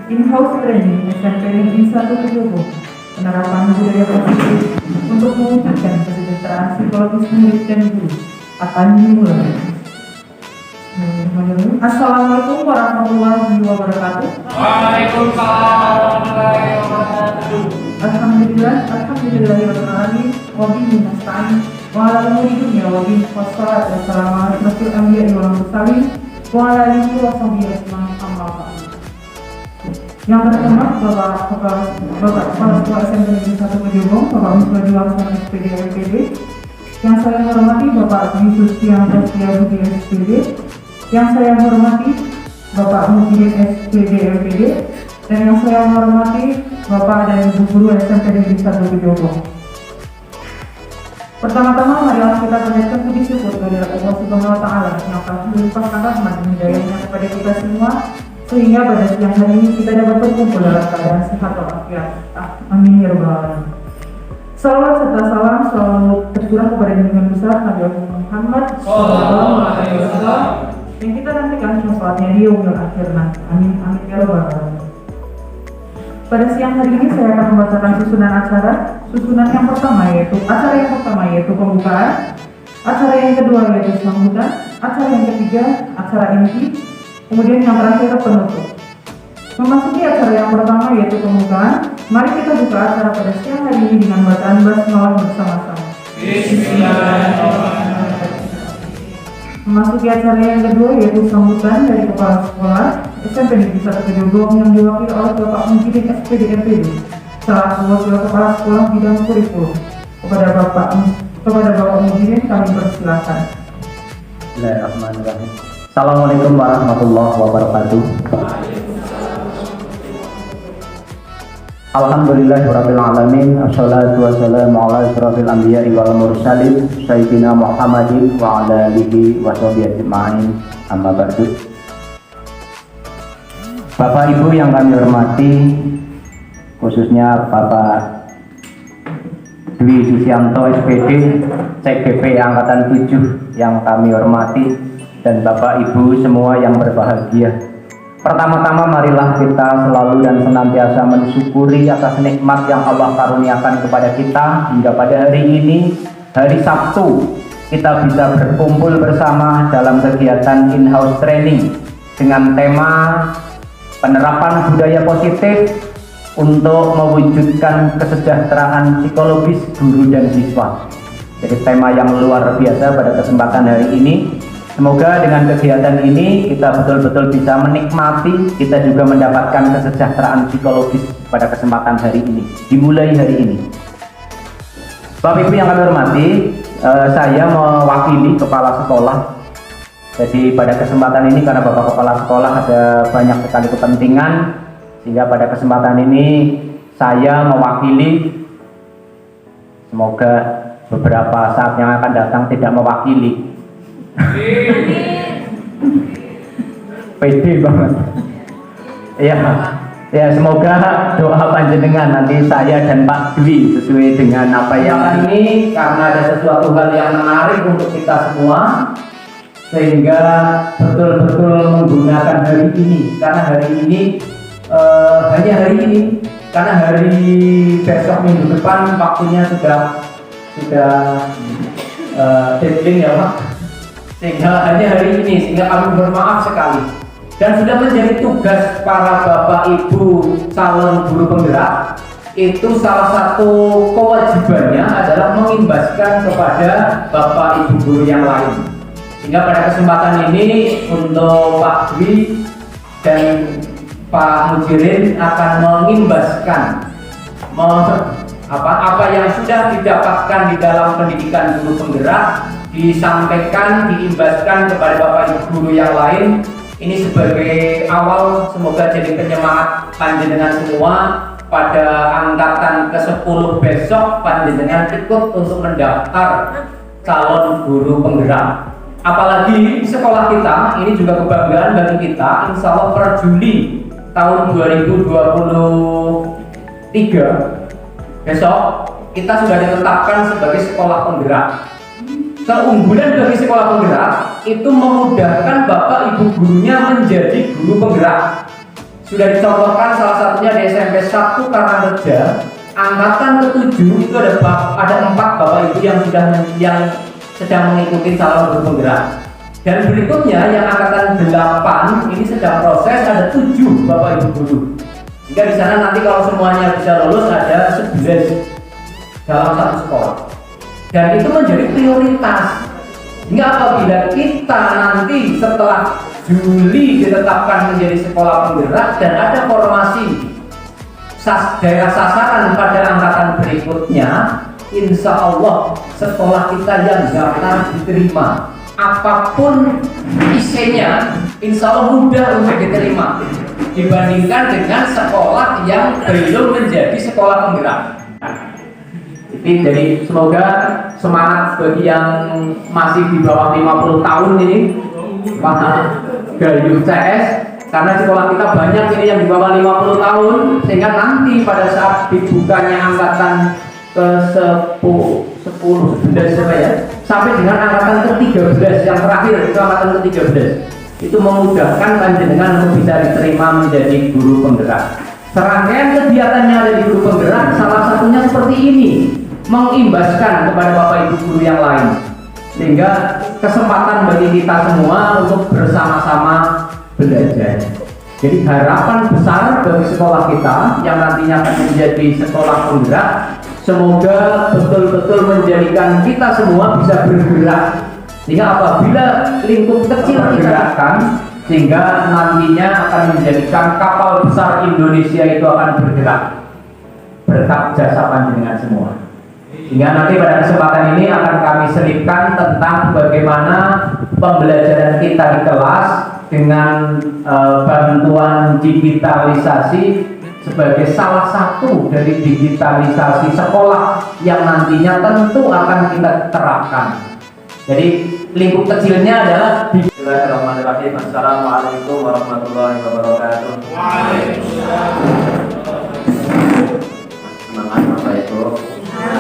In-house training SMP Negeri 1 Kediogo, penerapan budaya positif untuk mewujudkan kesejahteraan psikologis murid dan guru akan dimulai. Assalamualaikum warahmatullahi wabarakatuh. Waalaikumsalam warahmatullahi wabarakatuh. Alhamdulillahirrahmanirrahim. Wabillahi nasta'in. Wa ala umuri dunya wa bihi wassalatu wassalamu ala asyrofil anbiya'i wal mursalin wa ala alihi wa sahbihi ajma'in. Amma ba'du. Yang pertama, Bapak Kepala Sekolah SMP Negeri 1 Kediogo, Bapak Musbadi Laksana SPD LPD. Yang saya hormati Bapak Dwi Sustian Dastia Budi SPD. Yang saya hormati Bapak Muhyiddin SPD LPD. Dan yang saya hormati Bapak dan Ibu Guru SMP Negeri 1 Kediogo. Pertama-tama marilah kita panjatkan puji syukur kehadirat Allah Subhanahu wa taala yang telah melimpahkan rahmat dan hidayahnya kepada kita semua sehingga pada siang hari ini kita dapat berkumpul dalam keadaan sehat walafiat. Amin ya rabbal alamin. Salawat serta salam selalu tercurah kepada junjungan besar Nabi Muhammad sallallahu alaihi wasallam yang kita nantikan syafaatnya di yaumil akhir nanti. Amin amin ya rabbal alamin. Pada siang hari ini saya akan membacakan susunan acara. Susunan yang pertama yaitu pembukaan, acara yang kedua yaitu sambutan, acara yang ketiga acara inti, kemudian yang terakhir penutup. Memasuki acara yang pertama yaitu pembukaan, mari kita buka acara pada siang hari ini dengan bacaan basmalah bersama-sama. Bismillahirrahmanirrahim. Memasuki acara yang kedua yaitu sambutan dari Kepala Sekolah SMP Negeri 1 Kediogo yang diwakili oleh Bapak Muhyiddin SPD LPD selaku Wakil Kepala Sekolah Bidang Kurikulum. Kepada Bapak Muhyiddin kami persilakan. Bismillahirrahmanirrahim. Assalamualaikum warahmatullahi wabarakatuh. Alhamdulillahirabbil alamin. Assalatu wassalamu ala asyrofil anbiya'i wal mursalin sayyidina Muhammadin wa ala alihi wa sahbihi ajma'in. Amma ba'du. Bapak Ibu yang kami hormati, khususnya Bapak Dwi Susianto SPD CGP Angkatan 7 yang kami hormati, dan Bapak Ibu semua yang berbahagia. Pertama-tama marilah kita selalu dan senantiasa mensyukuri atas nikmat yang Allah karuniakan kepada kita hingga pada hari ini, hari Sabtu, kita bisa berkumpul bersama dalam kegiatan in-house training dengan tema penerapan budaya positif untuk mewujudkan kesejahteraan psikologis guru dan siswa. Jadi tema yang luar biasa pada kesempatan hari ini. Semoga dengan kegiatan ini kita betul-betul bisa menikmati, kita juga mendapatkan kesejahteraan psikologis pada kesempatan hari ini, dimulai hari ini. Bapak Ibu yang kami hormati, saya mewakili Kepala Sekolah. Jadi pada kesempatan ini karena Bapak Kepala Sekolah ada banyak sekali kepentingan, sehingga pada kesempatan ini saya mewakili. Semoga beberapa saat yang akan datang tidak mewakili. Pede banget. Ya semoga doa panjenengan nanti saya dan Pak Dwi sesuai dengan apa yang ini, karena ada sesuatu hal yang menarik untuk kita semua, sehingga betul-betul menggunakan hari ini, karena hari ini hanya hari ini, karena hari besok minggu depan waktunya sudah deadline ya Pak, sehingga hanya hari ini, sehingga kami bermaaf sekali. Dan sudah menjadi tugas para Bapak Ibu calon guru penggerak, itu salah satu kewajibannya adalah mengimbaskan kepada Bapak Ibu guru yang lain. Sehingga pada kesempatan ini untuk Pak Dwi dan Pak Mujirin akan mengimbaskan apa yang sudah didapatkan di dalam pendidikan guru penggerak, disampaikan, diimbaskan kepada Bapak Ibu guru yang lain. Ini sebagai awal, semoga jadi penyemangat panjenengan semua pada angkatan ke-10 besok. Panjenengan ikut untuk mendaftar calon guru penggerak. Apalagi sekolah kita ini juga kebanggaan bagi kita. Insya Allah per Juli tahun 2023 besok kita sudah ditetapkan sebagai sekolah penggerak. Keunggulan bagi sekolah penggerak itu memudahkan Bapak Ibu gurunya menjadi guru penggerak. sudah dicontohkan salah satunya di SMP 1 Karangreja angkatan ke-7 itu ada 4 Bapak Ibu yang sedang mengikuti calon guru penggerak. Dan berikutnya yang angkatan 8 ini sedang proses ada 7 Bapak Ibu guru. Jika di sana nanti kalau semuanya bisa lulus ada 11 dalam satu sekolah. Dan itu menjadi prioritas. Hingga apabila kita nanti setelah Juli ditetapkan menjadi sekolah penggerak dan ada formasi daerah sasaran pada angkatan berikutnya, insya Allah sekolah kita yang daftar diterima. Apapun isinya, insya Allah mudah untuk diterima dibandingkan dengan sekolah yang belum menjadi sekolah penggerak. Jadi semoga semangat bagi yang masih di bawah 50 tahun ini Gayuh CS, karena sekolah kita banyak ini yang di bawah 50 tahun, sehingga nanti pada saat dibukanya angkatan ke-10, 11 ya, sampai dengan angkatan ke-13 yang terakhir itu angkatan ke-13 itu memudahkan panjenengan untuk bisa diterima menjadi guru penggerak. Serangkaian kegiatan yang ada di guru penggerak salah satunya seperti ini, mengimbaskan kepada Bapak Ibu guru yang lain, sehingga kesempatan bagi kita semua untuk bersama-sama belajar. Jadi harapan besar bagi sekolah kita yang nantinya akan menjadi sekolah penggerak, semoga betul-betul menjadikan kita semua bisa bergerak, sehingga apabila lingkup kecil kita gerakan, sehingga nantinya akan menjadikan kapal besar Indonesia itu akan bergerak berkat jasa panjenengan semua. Hingga nanti pada kesempatan ini akan kami selipkan tentang bagaimana pembelajaran kita di kelas dengan bantuan digitalisasi sebagai salah satu dari digitalisasi sekolah yang nantinya tentu akan kita terapkan. Jadi lingkup kecilnya adalah Bismillahirrahmanirrahim. Assalamualaikum warahmatullahi wabarakatuh. Waalaikumsalam. Semangat Bapak Ibu. Ya,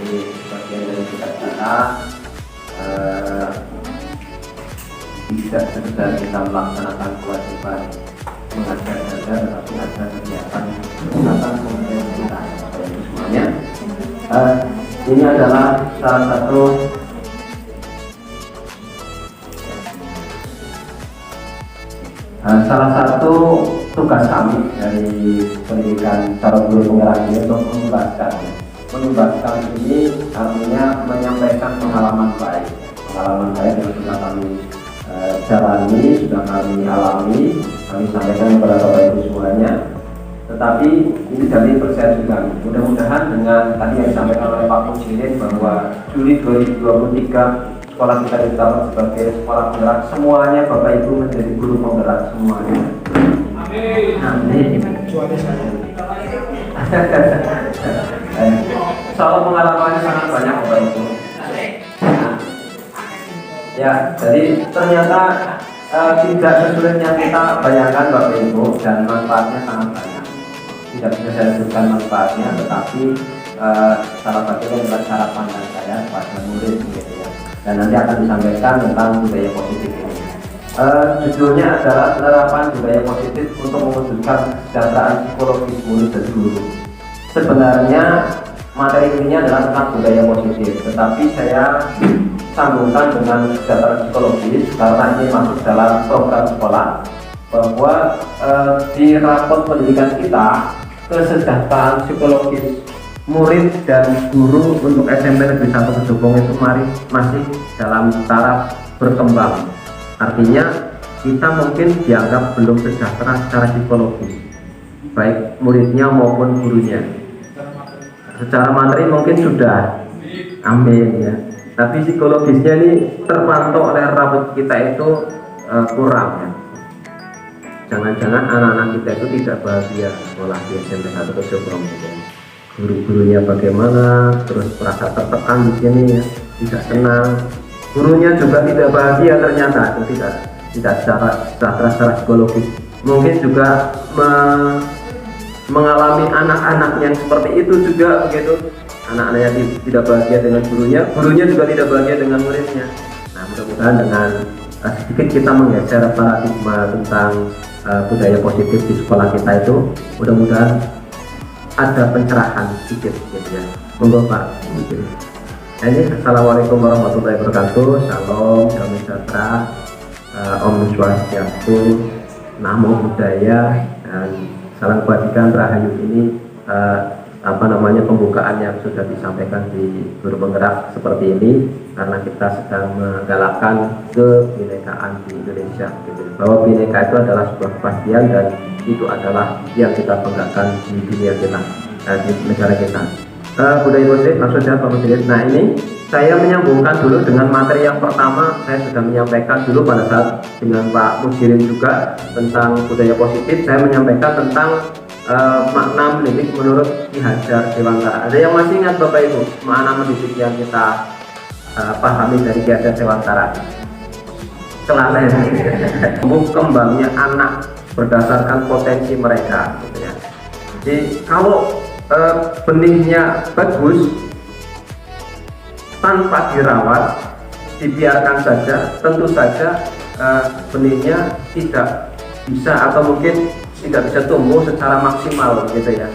ini bagian dari kita bisa sekedar kita melaksanakan kewajiban mengajar saja, tetapi ada kegiatan kemudian kita semuanya. Ini adalah salah satu tugas kami dari pendidikan calon guru penggerak ini untuk menuntaskan ini artinya menyampaikan pengalaman baik yang sudah kami jalani, sudah kami alami, kami sampaikan kepada Bapak Ibu semuanya. Tetapi ini dari persepsi kami. Mudah-mudahan dengan tadi yang disampaikan oleh Pak Mujidin bahwa Juli 2023 sekolah kita ditetapkan sebagai sekolah penggerak, semuanya Bapak Ibu menjadi guru penggerak semuanya. Amin. Soal pengalamannya sangat banyak Bapak Ibu. Ya, jadi ternyata tidak sesulit yang kita bayangkan Bapak Ibu, dan manfaatnya sangat banyak. Tidak bisa saya sebutkan manfaatnya, tetapi salah satunya adalah cara pandang saya pada murid gitu ya. Dan nanti akan disampaikan tentang budaya positif ini. Judulnya adalah penerapan budaya positif untuk mewujudkan kesejahteraan psikologis murid dan guru. Sebenarnya materi ini adalah tentang budaya positif, tetapi saya sambungkan dengan kesejahteraan psikologis karena ini masuk dalam program sekolah, bahwa di rapot pendidikan kita kesejahteraan psikologis murid dan guru untuk SMP Negeri 1 Gedogong itu masih dalam taraf berkembang. Artinya kita mungkin dianggap belum sejahtera secara psikologis, baik muridnya maupun gurunya. Secara materi mungkin sudah, amin ya, tapi psikologisnya ini terpantau oleh rapot kita itu kurang ya. Jangan-jangan anak-anak kita itu tidak bahagia sekolah di SMP 1 Gedogong. Guru-gurunya bagaimana, terus merasa tertekan di sini ya, tidak senang. Gurunya juga tidak bahagia ternyata, itu tidak secara psikologis. Mungkin juga mengalami anak-anak yang seperti itu juga begitu. Anak-anak yang tidak bahagia dengan gurunya juga tidak bahagia dengan muridnya. Nah, mudah-mudahan dengan sedikit kita menggeser paradigma tentang budaya positif di sekolah kita itu, mudah-mudahan ada pencerahan sedikit gitu ya. Monggo Pak. Nah, ini assalamualaikum warahmatullahi wabarakatuh. Shalom, salam sejahtera, Om Swastiastu, Namo Buddhaya, dan salam kebajikan Rahayu. Ini pembukaan yang sudah disampaikan di Guru Penggerak seperti ini karena kita sedang menggalakkan kebinekaan di Indonesia gitu. Bahwa bineka itu adalah sebuah kepastian dan itu adalah yang kita banggakan di dunia kita, di negara kita. Budaya positif maksudnya Pak Mujirin. Nah, ini saya menyambungkan dulu dengan materi yang pertama. Saya sudah menyampaikan dulu pada saat dengan Pak Mujirin juga tentang budaya positif. Saya menyampaikan tentang makna mendidik menurut Ki Hajar Dewantara. Ada yang masih ingat Bapak Ibu makna mendidik yang kita pahami dari Ki Hajar Dewantara? Kelalen, tumbuh kembangnya anak berdasarkan potensi mereka gitu ya. Jadi kalau benihnya bagus tanpa dirawat, dibiarkan saja, tentu saja benihnya tidak bisa atau mungkin tidak bisa tumbuh secara maksimal gitu ya.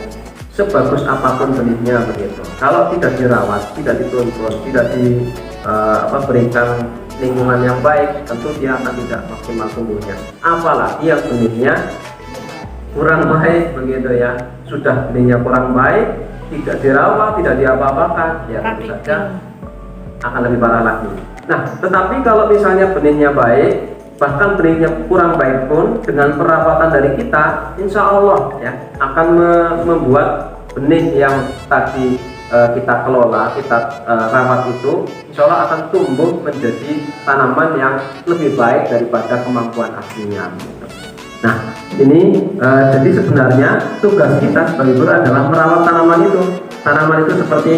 Sebagus apapun benihnya begitu, kalau tidak dirawat, tidak dituntun, tidak diberikan lingkungan yang baik, tentu dia akan tidak maksimal tumbuhnya. Apalagi yang benihnya kurang baik begitu ya, sudah benihnya kurang baik, tidak dirawat, tidak diapa-apakan, ya tentu saja akan lebih parah lagi. Nah, tetapi kalau misalnya benihnya baik, bahkan benihnya kurang baik pun dengan perawatan dari kita, insya Allah ya akan membuat benih yang tadi kita kelola, kita rawat itu, insya Allah akan tumbuh menjadi tanaman yang lebih baik daripada kemampuan aslinya. Nah, ini jadi sebenarnya tugas kita sebagai guru adalah merawat tanaman itu. Tanaman itu seperti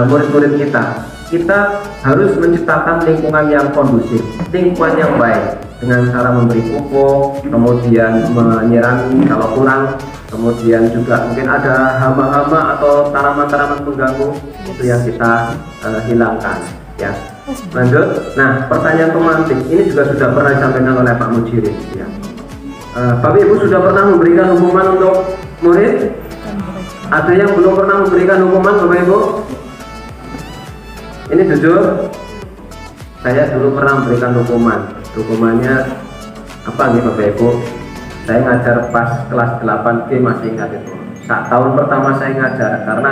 murid-murid kita. Kita harus menciptakan lingkungan yang kondusif, lingkungan yang baik dengan cara memberi pupuk, kemudian menyirami kalau kurang, kemudian juga mungkin ada hama-hama atau tanaman-tanaman pengganggu itu yang kita hilangkan ya. Lanjut. Nah, pertanyaan pemantik ini juga sudah pernah disampaikan oleh Pak Mujirin ya. Bapak Ibu sudah pernah memberikan hukuman untuk murid? Ada yang belum pernah memberikan hukuman Bapak Ibu? Ini jujur, saya dulu pernah memberikan hukuman. Hukumannya apa nih Bapak Ibu? Saya ngajar pas kelas 8G, masih ingat itu. Tahun pertama saya ngajar karena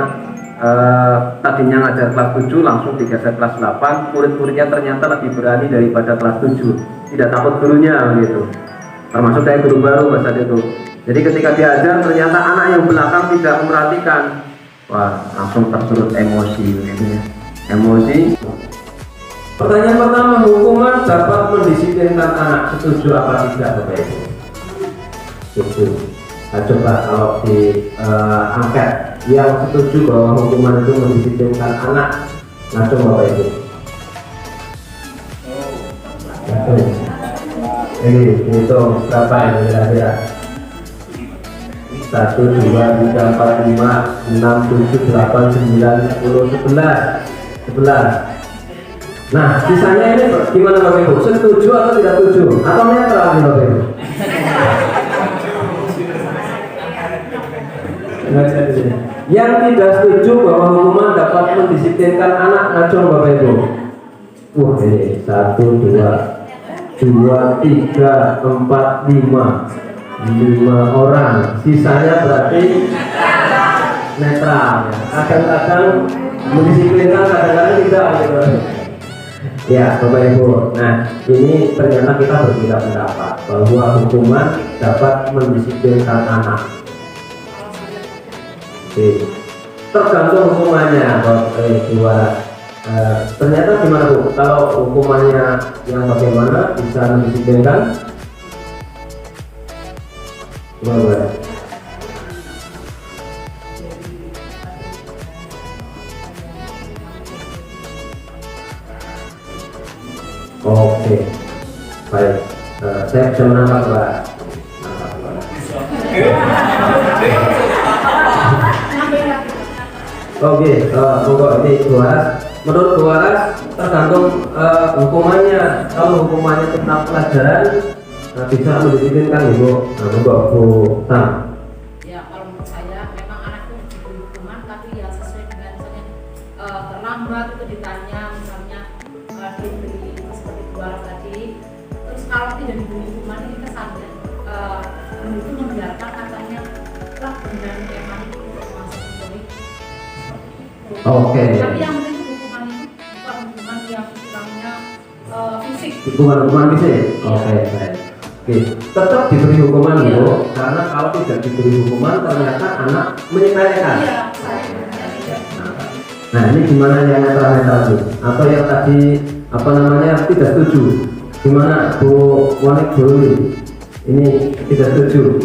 tadinya ngajar kelas 7 langsung digeser kelas 8. Murid-muridnya ternyata lebih berani daripada kelas 7. Tidak takut gurunya gitu. Termasuk saya guru baru pada saat itu. Jadi ketika diajar ternyata anak yang belakang tidak memperhatikan. Wah, langsung tersulut emosi gitu ya. Emosi. Pertanyaan pertama, hukuman dapat mendisiplinkan anak, setuju apa tidak Bapak Ibu? Setuju. Nah, coba kalau di angket yang setuju bahwa hukuman itu mendisiplinkan anak, langsung Bapak Ibu. Ini hitung berapa ini kira-kira? 1, 2, 3, 4, 5, 6, 7, 8, 9, 10, 11. 11. Nah, sisanya ini gimana Bapak Ibu? Setuju atau tidak setuju? Atau netral nih Bapak Ibu? Yang tidak setuju bahwa hukuman dapat mendisiplinkan anak, ngacung Bapak Ibu. Wah, ini 1, 2, 3, 4, 5 orang. Sisanya berarti netral. Kadang-kadang mendisiplinkan, kadang-kadang tidak gitu. Ya Bapak Ibu, nah ini ternyata kita berbeda pendapat bahwa hukuman dapat mendisiplinkan anak. Oke. Tergantung hukumannya Bapak. Ternyata gimana Bu? Kalau hukumannya yang bagaimana bisa mendisiplinkan? Gimana? Oke, baik. Saya bisa menangkap Pak. Oke, monggo ini 2 menurut Bu Waras tergantung hukumannya. Kalau hukumannya tentang pelajaran bisa mendisiplinkan Ibu. Nah, Bu Tan. Ya, kalau menurut saya memang anak itu diberi hukuman, tapi ya sesuai dengan misalnya terlambat itu ditanya misalnya diberi seperti Bu Waras tadi. Terus kalau tidak diberi hukuman ini kesannya itu membiarkan katanya lah dengan emang itu masuk politik. Oke. Tapi yang penting hukuman itu bukan hukuman yang istilahnya fisik. Hukuman fisik. Oke. Oke, tetap diberi hukuman Bu, karena kalau tidak diberi hukuman ternyata anak menyepelekan. Iya, saya tidak. Nah, ini gimana yang netral Bu? Atau yang tadi apa namanya tidak setuju? Gimana Bu Wanik Juli? Ini tidak setuju.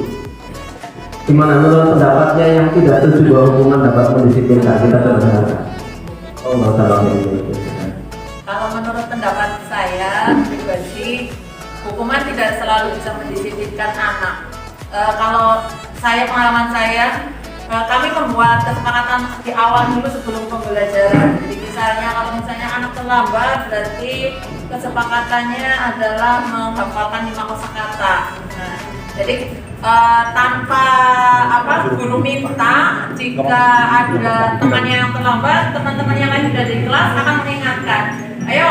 Gimana menurut pendapatnya yang tidak setuju bahwa hukuman dapat mendisiplinkan? Kita coba dengarkan. Oh, nggak usah lama ini. Kalau menurut pendapat saya pribadi, hukuman tidak selalu bisa mendisiplinkan anak. Kalau saya, pengalaman saya, kami membuat kesepakatan di awal dulu sebelum pembelajaran. Jadi kalau misalnya anak terlambat, berarti kesepakatannya adalah menghafalkan 5 kosakata. Nah, jadi tanpa guru minta, jika ada temannya yang terlambat, teman-teman yang lain sudah di kelas akan mengingatkan, ayo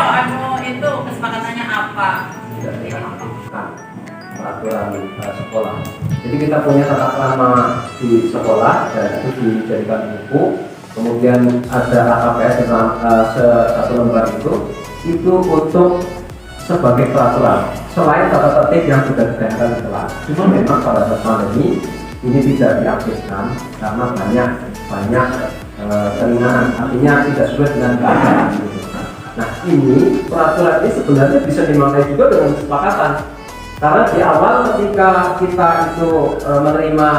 itu kesepakatannya apa. Peraturan sekolah. Jadi kita punya tata krama di sekolah dan itu dijadikan buku. Kemudian ada AKPS dengan satu lembar itu untuk sebagai peraturan. Selain tata tertib yang sudah ditetapkan di kelas. Cuma memang pada saat pandemi ini tidak diaktifkan karena banyak kelinganan. Artinya tidak sesuai dengan keadaan. Nah, ini peraturan ini sebenarnya bisa dimaknai juga dengan kesepakatan. Karena di awal ketika kita itu menerima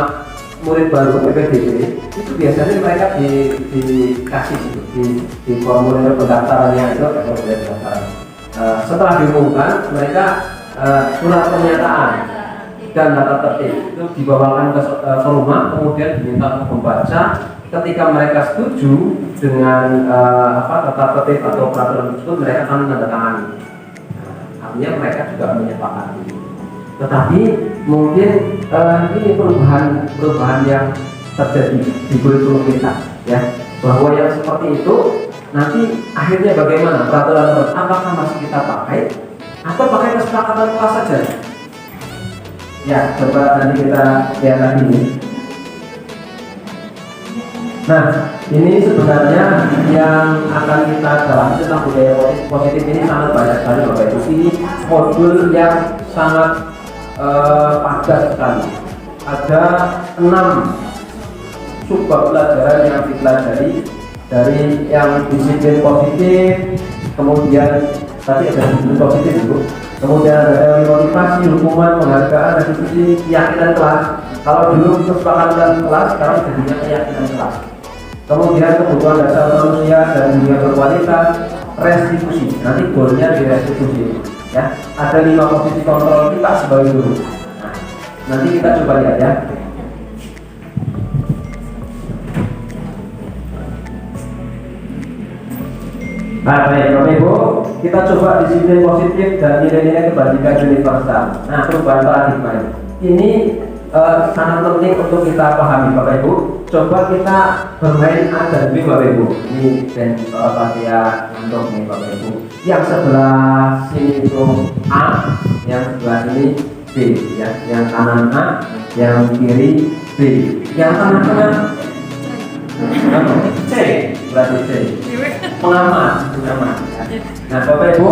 murid baru PPDB, itu biasanya mereka dikasih di formulir pendaftarannya itu formulir pendaftaran. Setelah diumumkan, mereka surat pernyataan dan data tertib itu dibawakan ke rumah, kemudian diminta untuk membaca. Ketika mereka setuju dengan tata tertib atau peraturan tersebut, mereka akan menandatangani. Artinya mereka juga menyepakati. Tetapi mungkin ini perubahan yang terjadi di kurikulum kita, ya, bahwa yang seperti itu nanti akhirnya bagaimana peraturan tersebut, apakah masih kita pakai atau pakai kesepakatan kelas saja? Ya, coba nanti kita lihat lagi ini. Nah, ini sebenarnya yang akan kita dalami tentang budaya positif ini sangat banyak sekali Bapak Ibu. Ini modul yang sangat padat sekali. Ada 6 subbab pelajaran yang dipelajari, dari yang disiplin positif, kemudian tadi ada disiplin positif dulu, kemudian ada motivasi, hukuman, penghargaan, restitusi, keyakinan kelas. Kalau dulu kesepakatan kelas, sekarang jadinya keyakinan kelas. Kemudian kebutuhan dasar manusia dan dunia berkualitas, restitusi. Nanti goalnya di restitusi. Ya, ada 5 posisi kontrol kita sebagai guru. Nah, nanti kita coba lihat ya. Nah, baik Bapak Ibu, kita coba disiplin positif dan nilai-nilai kebajikan universal. Nah, perubahan paradigma ini sangat penting untuk kita pahami Bapak Ibu. Coba kita bermain A dan B Bapak Ibu. Ini dan Fatia untuk nih Bapak Ibu. Yang sebelah sini itu A, yang sebelah sini B, ya. Yang kanan A, yang kiri B. Yang tengah-tengah C, berarti C. Pengamat. Nah Bapak Ibu,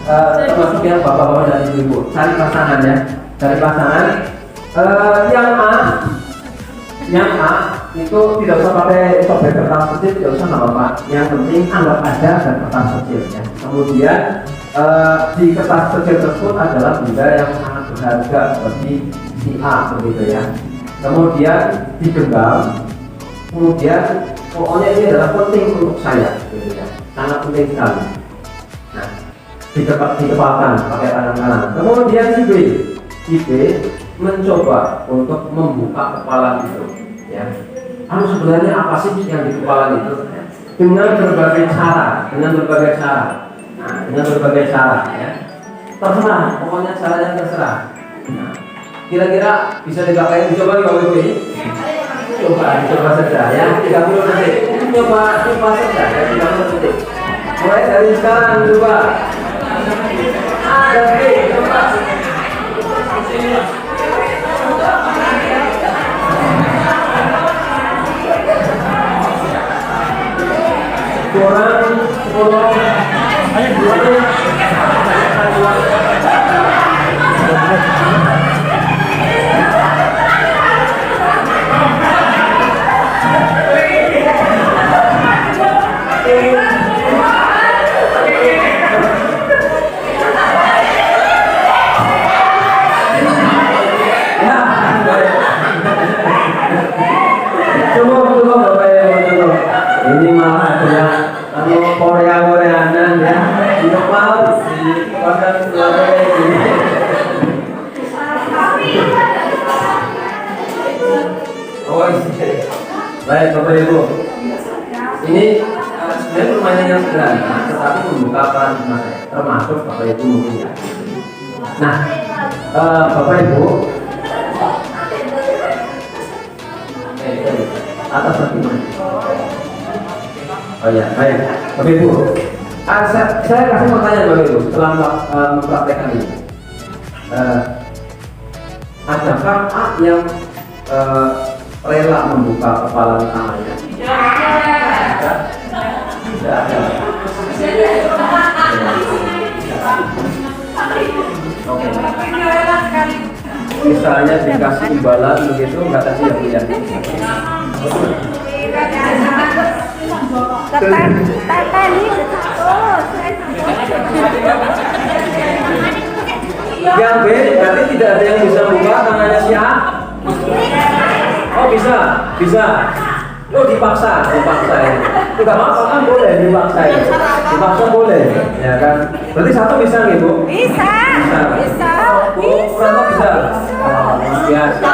termasuk yang bapak-bapak dan ibu-ibu, cari pasangan ya, cari pasangan. Yang A itu tidak usah pakai sobek kertas kecil, tidak usah nggak apa-apa. Yang penting anggap ada dan kertas kecil ya. Kemudian di kertas kecil tersebut adalah benda yang sangat berharga bagi si A begitu ya. Kemudian digenggam, kemudian pokoknya ini adalah penting untuk saya, gitu ya. Sangat penting sekali. Nah, dikepalkan pakai tangan kanan. Kemudian si B mencoba untuk membuka kepala itu, ya. Sebenarnya apa sih yang di kepala itu? dengan berbagai cara, Nah, dengan berbagai cara ya. Terserah, pokoknya caranya terserah. Nah, kira-kira bisa dipakai, dicoba Bapak Ibu ini? Coba saja ya, 30 detik. Coba saja ya, 30 detik. Mulai dari sekarang coba. Coba. Kurang 10. Ayo dua. Ini malah ada yang Koreanan ya, tidak mau di pasar ini. Oh iya. Baik Bapak Ibu, ini sebenarnya permainan yang sederhana, tetapi membuka peran termasuk Bapak Ibu mungkin ya. Nah, Bapak Ibu, atas pertimbangan. Oh ya, baik. Bapak Ibu, saya kasih pertanyaan Bapak Ibu setelah mempraktekkan ini. Adakah A yang rela membuka kepala tangannya? Tidak ada. Oke. Misalnya dikasih imbalan begitu, nggak kasih ya Bu ya? Yang B berarti tidak ada yang bisa buka tangannya si A. Oh bisa. Oh dipaksa ya. Enggak apa-apa kan boleh dipaksa ya. Dipaksa boleh, ya kan? Berarti satu bisa nggih Bu? Bisa. Bu, berapa bisa? Oh, biasa.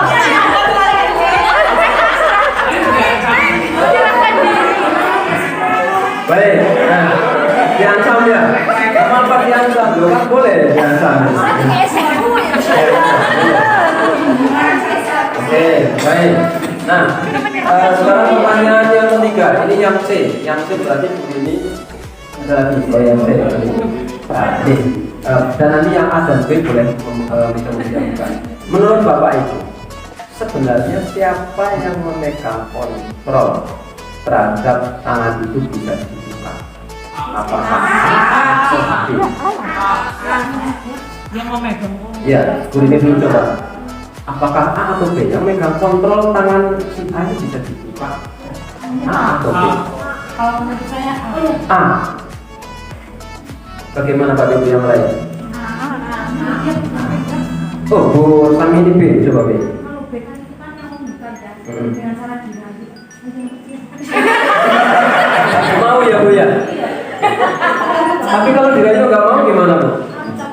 Baik, nah, diancam ya. Kenapa diancam? Loh kan boleh diancam. Oke, baik. Nah, sekarang pertanyaan yang ketiga. Ini yang C. Yang C berarti begini. Ada lagi yang C. Nah, ini. Dan nanti yang A dan B boleh bisa menjawabkan. Menurut Bapak Ibu, sebenarnya siapa yang memegang kontrol terhadap tangan itu bisa dibuka? Apakah A? Yang memegang. Ya, guru ini dulu coba. Apakah A atau B yang memegang kontrol tangan si A ini bisa dibuka? A atau B? Kalau menurut saya A. Bagaimana Pak Ibu yang lain? Oh, Bu Sami ini B, coba B. kalau bekan itu kan yang membuka ya dengan cara dirayu. Mau ya Bu ya? Tapi kalau dirayu nggak mau gimana Bu?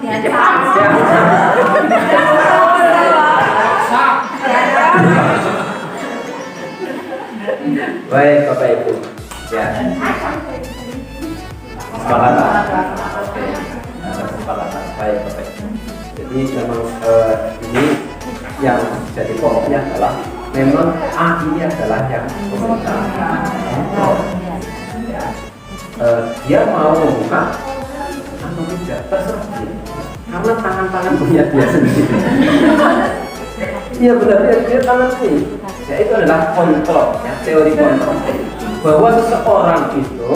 Ya. Baik Bapak Ibu. Ya. Kesepakatan. Oke. Kesepakatan. Baik Bapak Ibu. Jadi memang ini yang jadi pokoknya adalah memang A ini adalah yang pemerintah. Dia mau membuka atau tidak terserah dia. Karena tangan-tangan punya dia sendiri. Iya benar, dia tangan ini. Ya itu adalah kontrol, ya, teori kontrol. Bahwa seseorang itu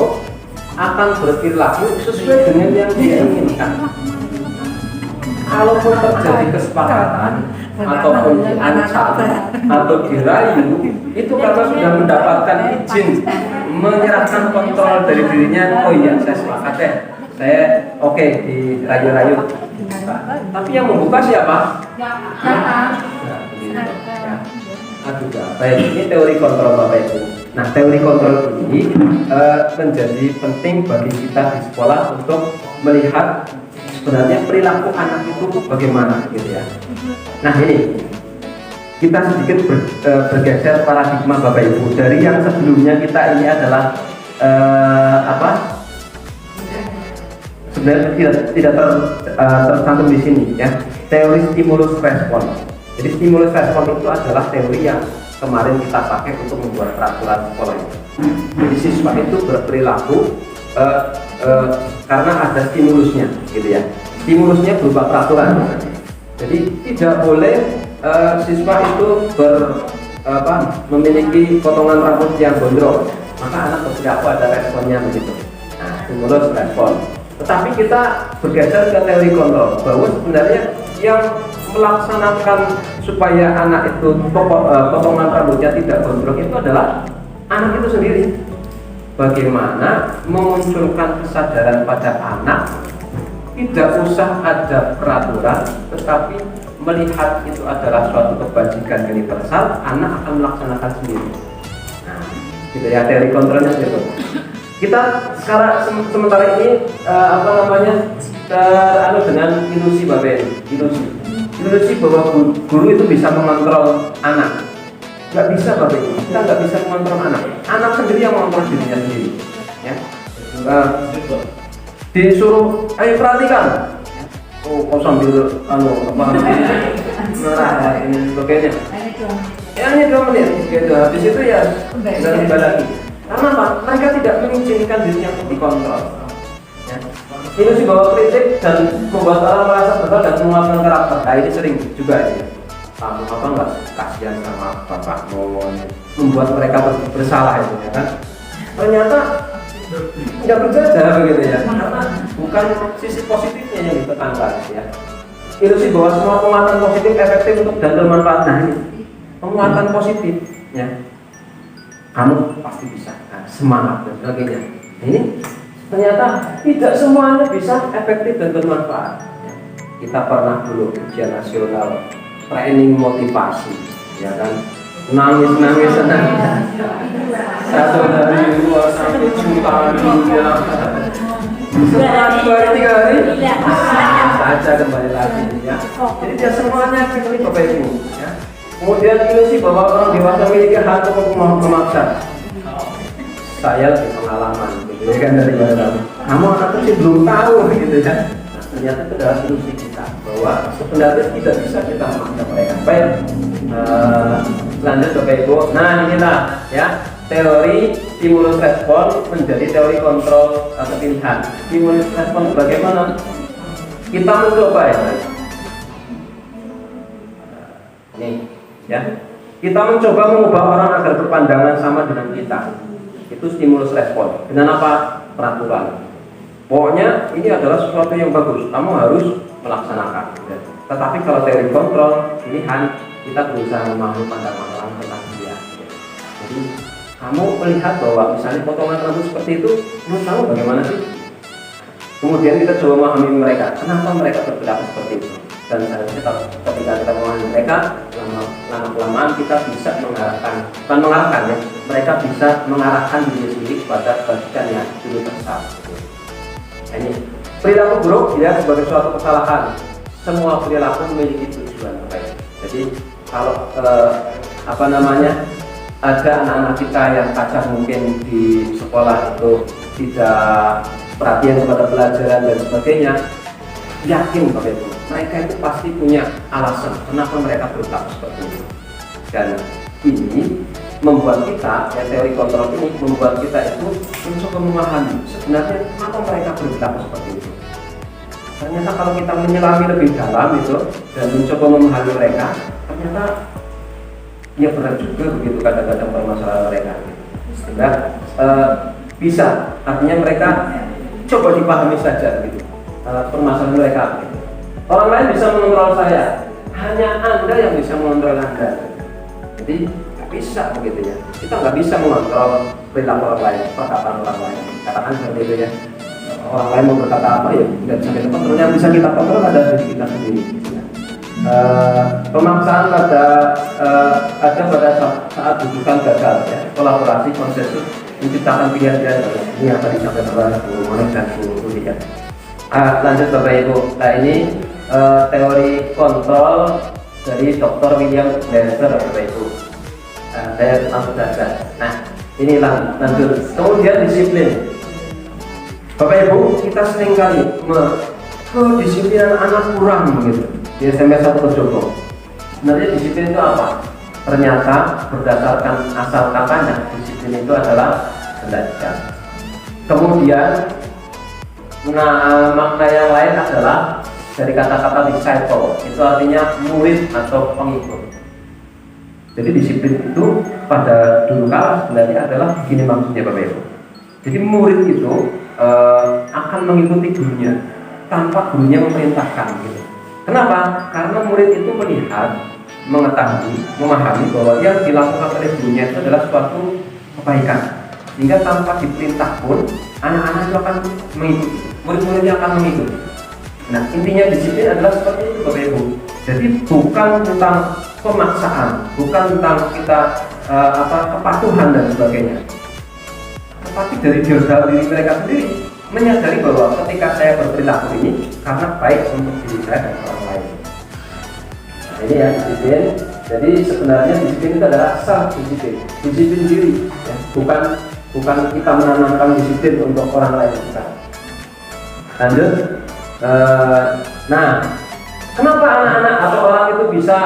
akan berperilaku sesuai dengan yang dia inginkan. Kalaupun terjadi kesepakatan ataupun diancam atau dirayu, itu karena sudah mendapatkan izin menyerahkan kontrol dari dirinya. Oh iya, saya sepakat ya, saya oke dirayu-rayu. Tapi yang membuka siapa? Juga. Baik, ini teori kontrol Bapak Ibu. Nah, teori kontrol ini menjadi penting bagi kita di sekolah untuk melihat sebenarnya perilaku anak itu bagaimana gitu ya. Nah, ini kita sedikit bergeser paradigma Bapak Ibu dari yang sebelumnya kita ini adalah sebenarnya tidak tercantum di sini ya. Teori stimulus respon. Jadi stimulus respon itu adalah teori yang kemarin kita pakai untuk membuat peraturan sekolah itu. Jadi siswa itu berperilaku karena ada stimulusnya, gitu ya. Stimulusnya berupa peraturan. Jadi tidak boleh siswa itu memiliki potongan rambut yang gondrong, maka anak berperilaku ada responnya begitu. Nah, stimulus respon. Tetapi kita bergeser ke teori kontrol bahwa sebenarnya yang melaksanakan supaya anak itu potongan rambutnya tidak gondrong itu adalah anak itu sendiri. Bagaimana memunculkan kesadaran pada anak, tidak usah ada peraturan, tetapi melihat itu adalah suatu kebajikan universal, anak akan melaksanakan sendiri. Nah, gitu ya, teori kontrolnya gitu. Kita sekarang sementara ini dengan ilusi Bapak Ibu, ilusi bahwa guru itu bisa mengontrol anak. Nggak bisa Bapak Ibu, kita nggak bisa mengontrol anak sendiri yang mengontrol dirinya sendiri ya. Disuruh, ayo perhatikan, kok sambil merah ini sebagainya ya, ini 2 menit gitu. Habis itu ya tiba lagi. Karena apa? Mereka tidak mengizinkan dirinya untuk dikontrol ya. Ilusi bahwa kritik dan membuat orang merasa betul dan menguatkan karakter. Nah, ini sering juga ya. Kamu apa nggak kasihan sama bapakmu, membuat mereka bersalah itu ya kan. Ternyata tidak berjaya begitu ya, karena bukan sisi positifnya yang ditekankan ya. Ilusi bahwa semua penguatan positif efektif untuk dan bermanfaat. Nah, ini penguatan positif ya, kamu pasti bisa, semangat dan sebagainya. Ini ternyata tidak semuanya bisa efektif dan bermanfaat ya. Kita pernah dulu ujian nasional training motivasi ya kan, nangis satu dari 2 sampai jutaan ya. Setelah 2 hari 3 hari saja kembali lagi ya. Jadi dia semuanya efektif Bapak Ibu ya. Kemudian ilusi bahwa orang dewasa memiliki hak untuk memaksa. Saya lebih pengalaman gitu ya kan dari kamu anak kecil belum tahu gitu ya. Ternyata itu adalah ilusi kita bahwa sebenarnya tidak bisa kita memaksa mereka. Baik, lanjut Bapak Ibu. Nah, inilah ya teori stimulus respon menjadi teori kontrol atau pilihan. Stimulus respon bagaimana? Kita mencoba ya. Ini ya. Kita mencoba mengubah orang agar berpandangan sama dengan kita. Itu stimulus respon. Dengan apa? Peraturan. Pokoknya ini adalah sesuatu yang bagus, kamu harus melaksanakan ya. Tetapi kalau teori kontrol, pilihan, kita berusaha memahami pandangan orang tentang dia ya. Jadi kamu melihat bahwa misalnya potongan rambut seperti itu, menurut kamu bagaimana sih? Kemudian kita coba memahami mereka, kenapa mereka berperilaku seperti itu. Dan seharusnya ketika kita memahami mereka, lama-kelamaan kita bisa mengarahkan ya, mereka bisa mengarahkan diri sendiri kepada bagian yang universal. Ini perilaku buruk dilihat sebagai suatu kesalahan. Semua perilaku memiliki tujuan baik. Jadi kalau ada anak-anak kita yang kadang mungkin di sekolah itu tidak perhatian kepada pelajaran dan sebagainya, yakin Bapak Ibu, mereka itu pasti punya alasan kenapa mereka berperilaku seperti itu. Dan ini membuat kita, ya teori kontrol ini membuat kita itu mencoba memahami sebenarnya kenapa mereka berperilaku seperti itu. Ternyata kalau kita menyelami lebih dalam itu dan mencoba memahami mereka, ternyata ya berat juga begitu kadang-kadang permasalahan mereka. Sehingga bisa, artinya mereka coba dipahami saja gitu, permasalahan mereka. Gitu. Orang lain bisa mengontrol saya, hanya Anda yang bisa mengontrol Anda. Jadi bisa begitu ya, kita nggak bisa mengontrol perilaku orang lain, perkataan orang lain. Katakan seperti itu ya, orang lain mau berkata apa ya tidak bisa kita kontrol. Yang bisa kita kontrol adalah diri kita sendiri ya. Pemaksaan ada pada saat rujukan gagal ya, kolaborasi konsensus menciptakan pilihan-pilihan ini yang tadi sampai oleh Bu Monik dan Bu Rudi ya. Lanjut Bapak Ibu, nah ini teori kontrol dari Dr. William Glasser Bapak Ibu. Saya langsung saja. Nah, Inilah lanjut. Kemudian disiplin. Bapak Ibu, kita seringkali kedisiplinan anak kurang gitu di SMP 1 Jogo. Sebenarnya disiplin itu apa? Ternyata berdasarkan asal katanya, disiplin itu adalah belajar. Kemudian makna yang lain adalah dari kata-kata disciple, itu artinya murid atau pengikut. Jadi disiplin itu pada dulu kala sebenarnya adalah begini maksudnya Bapak Ibu. Jadi murid itu akan mengikuti gurunya tanpa gurunya memerintahkan gitu. Kenapa? Karena murid itu melihat, mengetahui, memahami bahwa yang dilakukan oleh gurunya itu adalah suatu kebaikan, sehingga tanpa diperintah pun anak-anak itu akan mengikuti, murid-muridnya akan mengikuti. Nah, intinya disiplin adalah seperti itu Bapak Ibu. Jadi bukan tentang pemaksaan, bukan tentang kita kepatuhan dan sebagainya, tetapi dari diri mereka sendiri menyadari bahwa ketika saya berperilaku ini karena baik untuk diri saya dan orang lain. Nah, ini ya disiplin. Jadi sebenarnya disiplin itu adalah self disiplin, disiplin diri, ya. bukan kita menanamkan disiplin untuk orang lain. Bukan. Lanjut. Nah, kenapa anak-anak atau orang itu bisa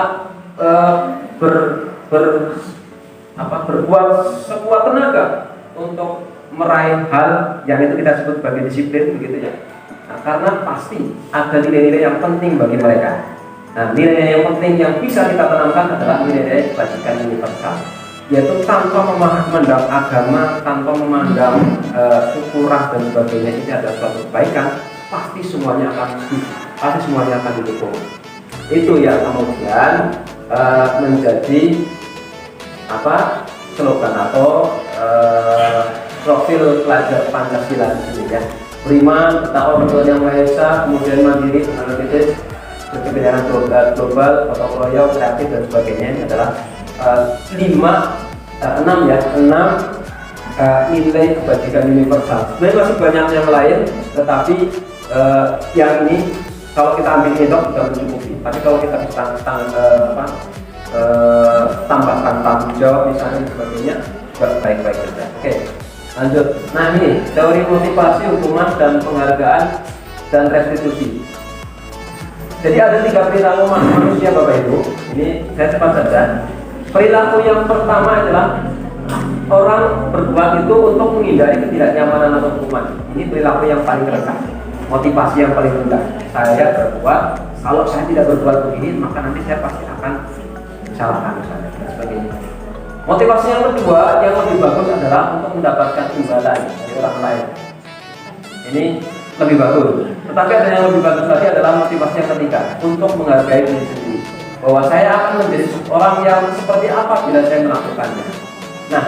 berbuat sekuat tenaga untuk meraih hal yang itu kita sebut sebagai disiplin, begitu ya? Nah, karena pasti ada nilai-nilai yang penting bagi mereka. Nah, nilai yang penting yang bisa kita tanamkan adalah nilai-nilai kebajikan universal, yaitu tanpa memandang agama, tanpa memandang syukurah dan sebagainya, ini ada suatu kebaikan, pasti semuanya akan didukung. Itu yang kemudian menjadi slogan atau profil pelajar Pancasila di sini ya. Beriman, bertakwa kepada Yang Maha Esa, kemudian mandiri, analitis, berkepentingan global, gotong royong, kreatif dan sebagainya. Ini adalah 6 nilai kebajikan universal. Sebenarnya masih banyak yang lain, tetapi yang ini kalau kita ambil indok sudah mencukupi. Tapi kalau kita bisa tambahkan tanggung jawab misalnya dan sebagainya, baik-baik saja. Oke, lanjut. Nah ini teori motivasi, hukuman dan penghargaan dan restitusi. Jadi ada 3 perilaku manusia Bapak Ibu. Ini saya cepat saja. Perilaku yang pertama adalah orang berbuat itu untuk menghindari ketidaknyamanan atau hukuman. Ini perilaku yang paling rendah, motivasi yang paling rendah. Saya berbuat, kalau saya tidak berbuat begini, maka nanti saya pasti akan disalahkan misalnya dan sebagainya. Motivasi yang kedua yang lebih bagus adalah untuk mendapatkan imbalan dari orang lain. Ini lebih bagus. Tetapi ada yang lebih bagus lagi adalah motivasi yang ketiga, untuk menghargai diri sendiri, bahwa saya akan menjadi orang yang seperti apa bila saya melakukannya. Nah,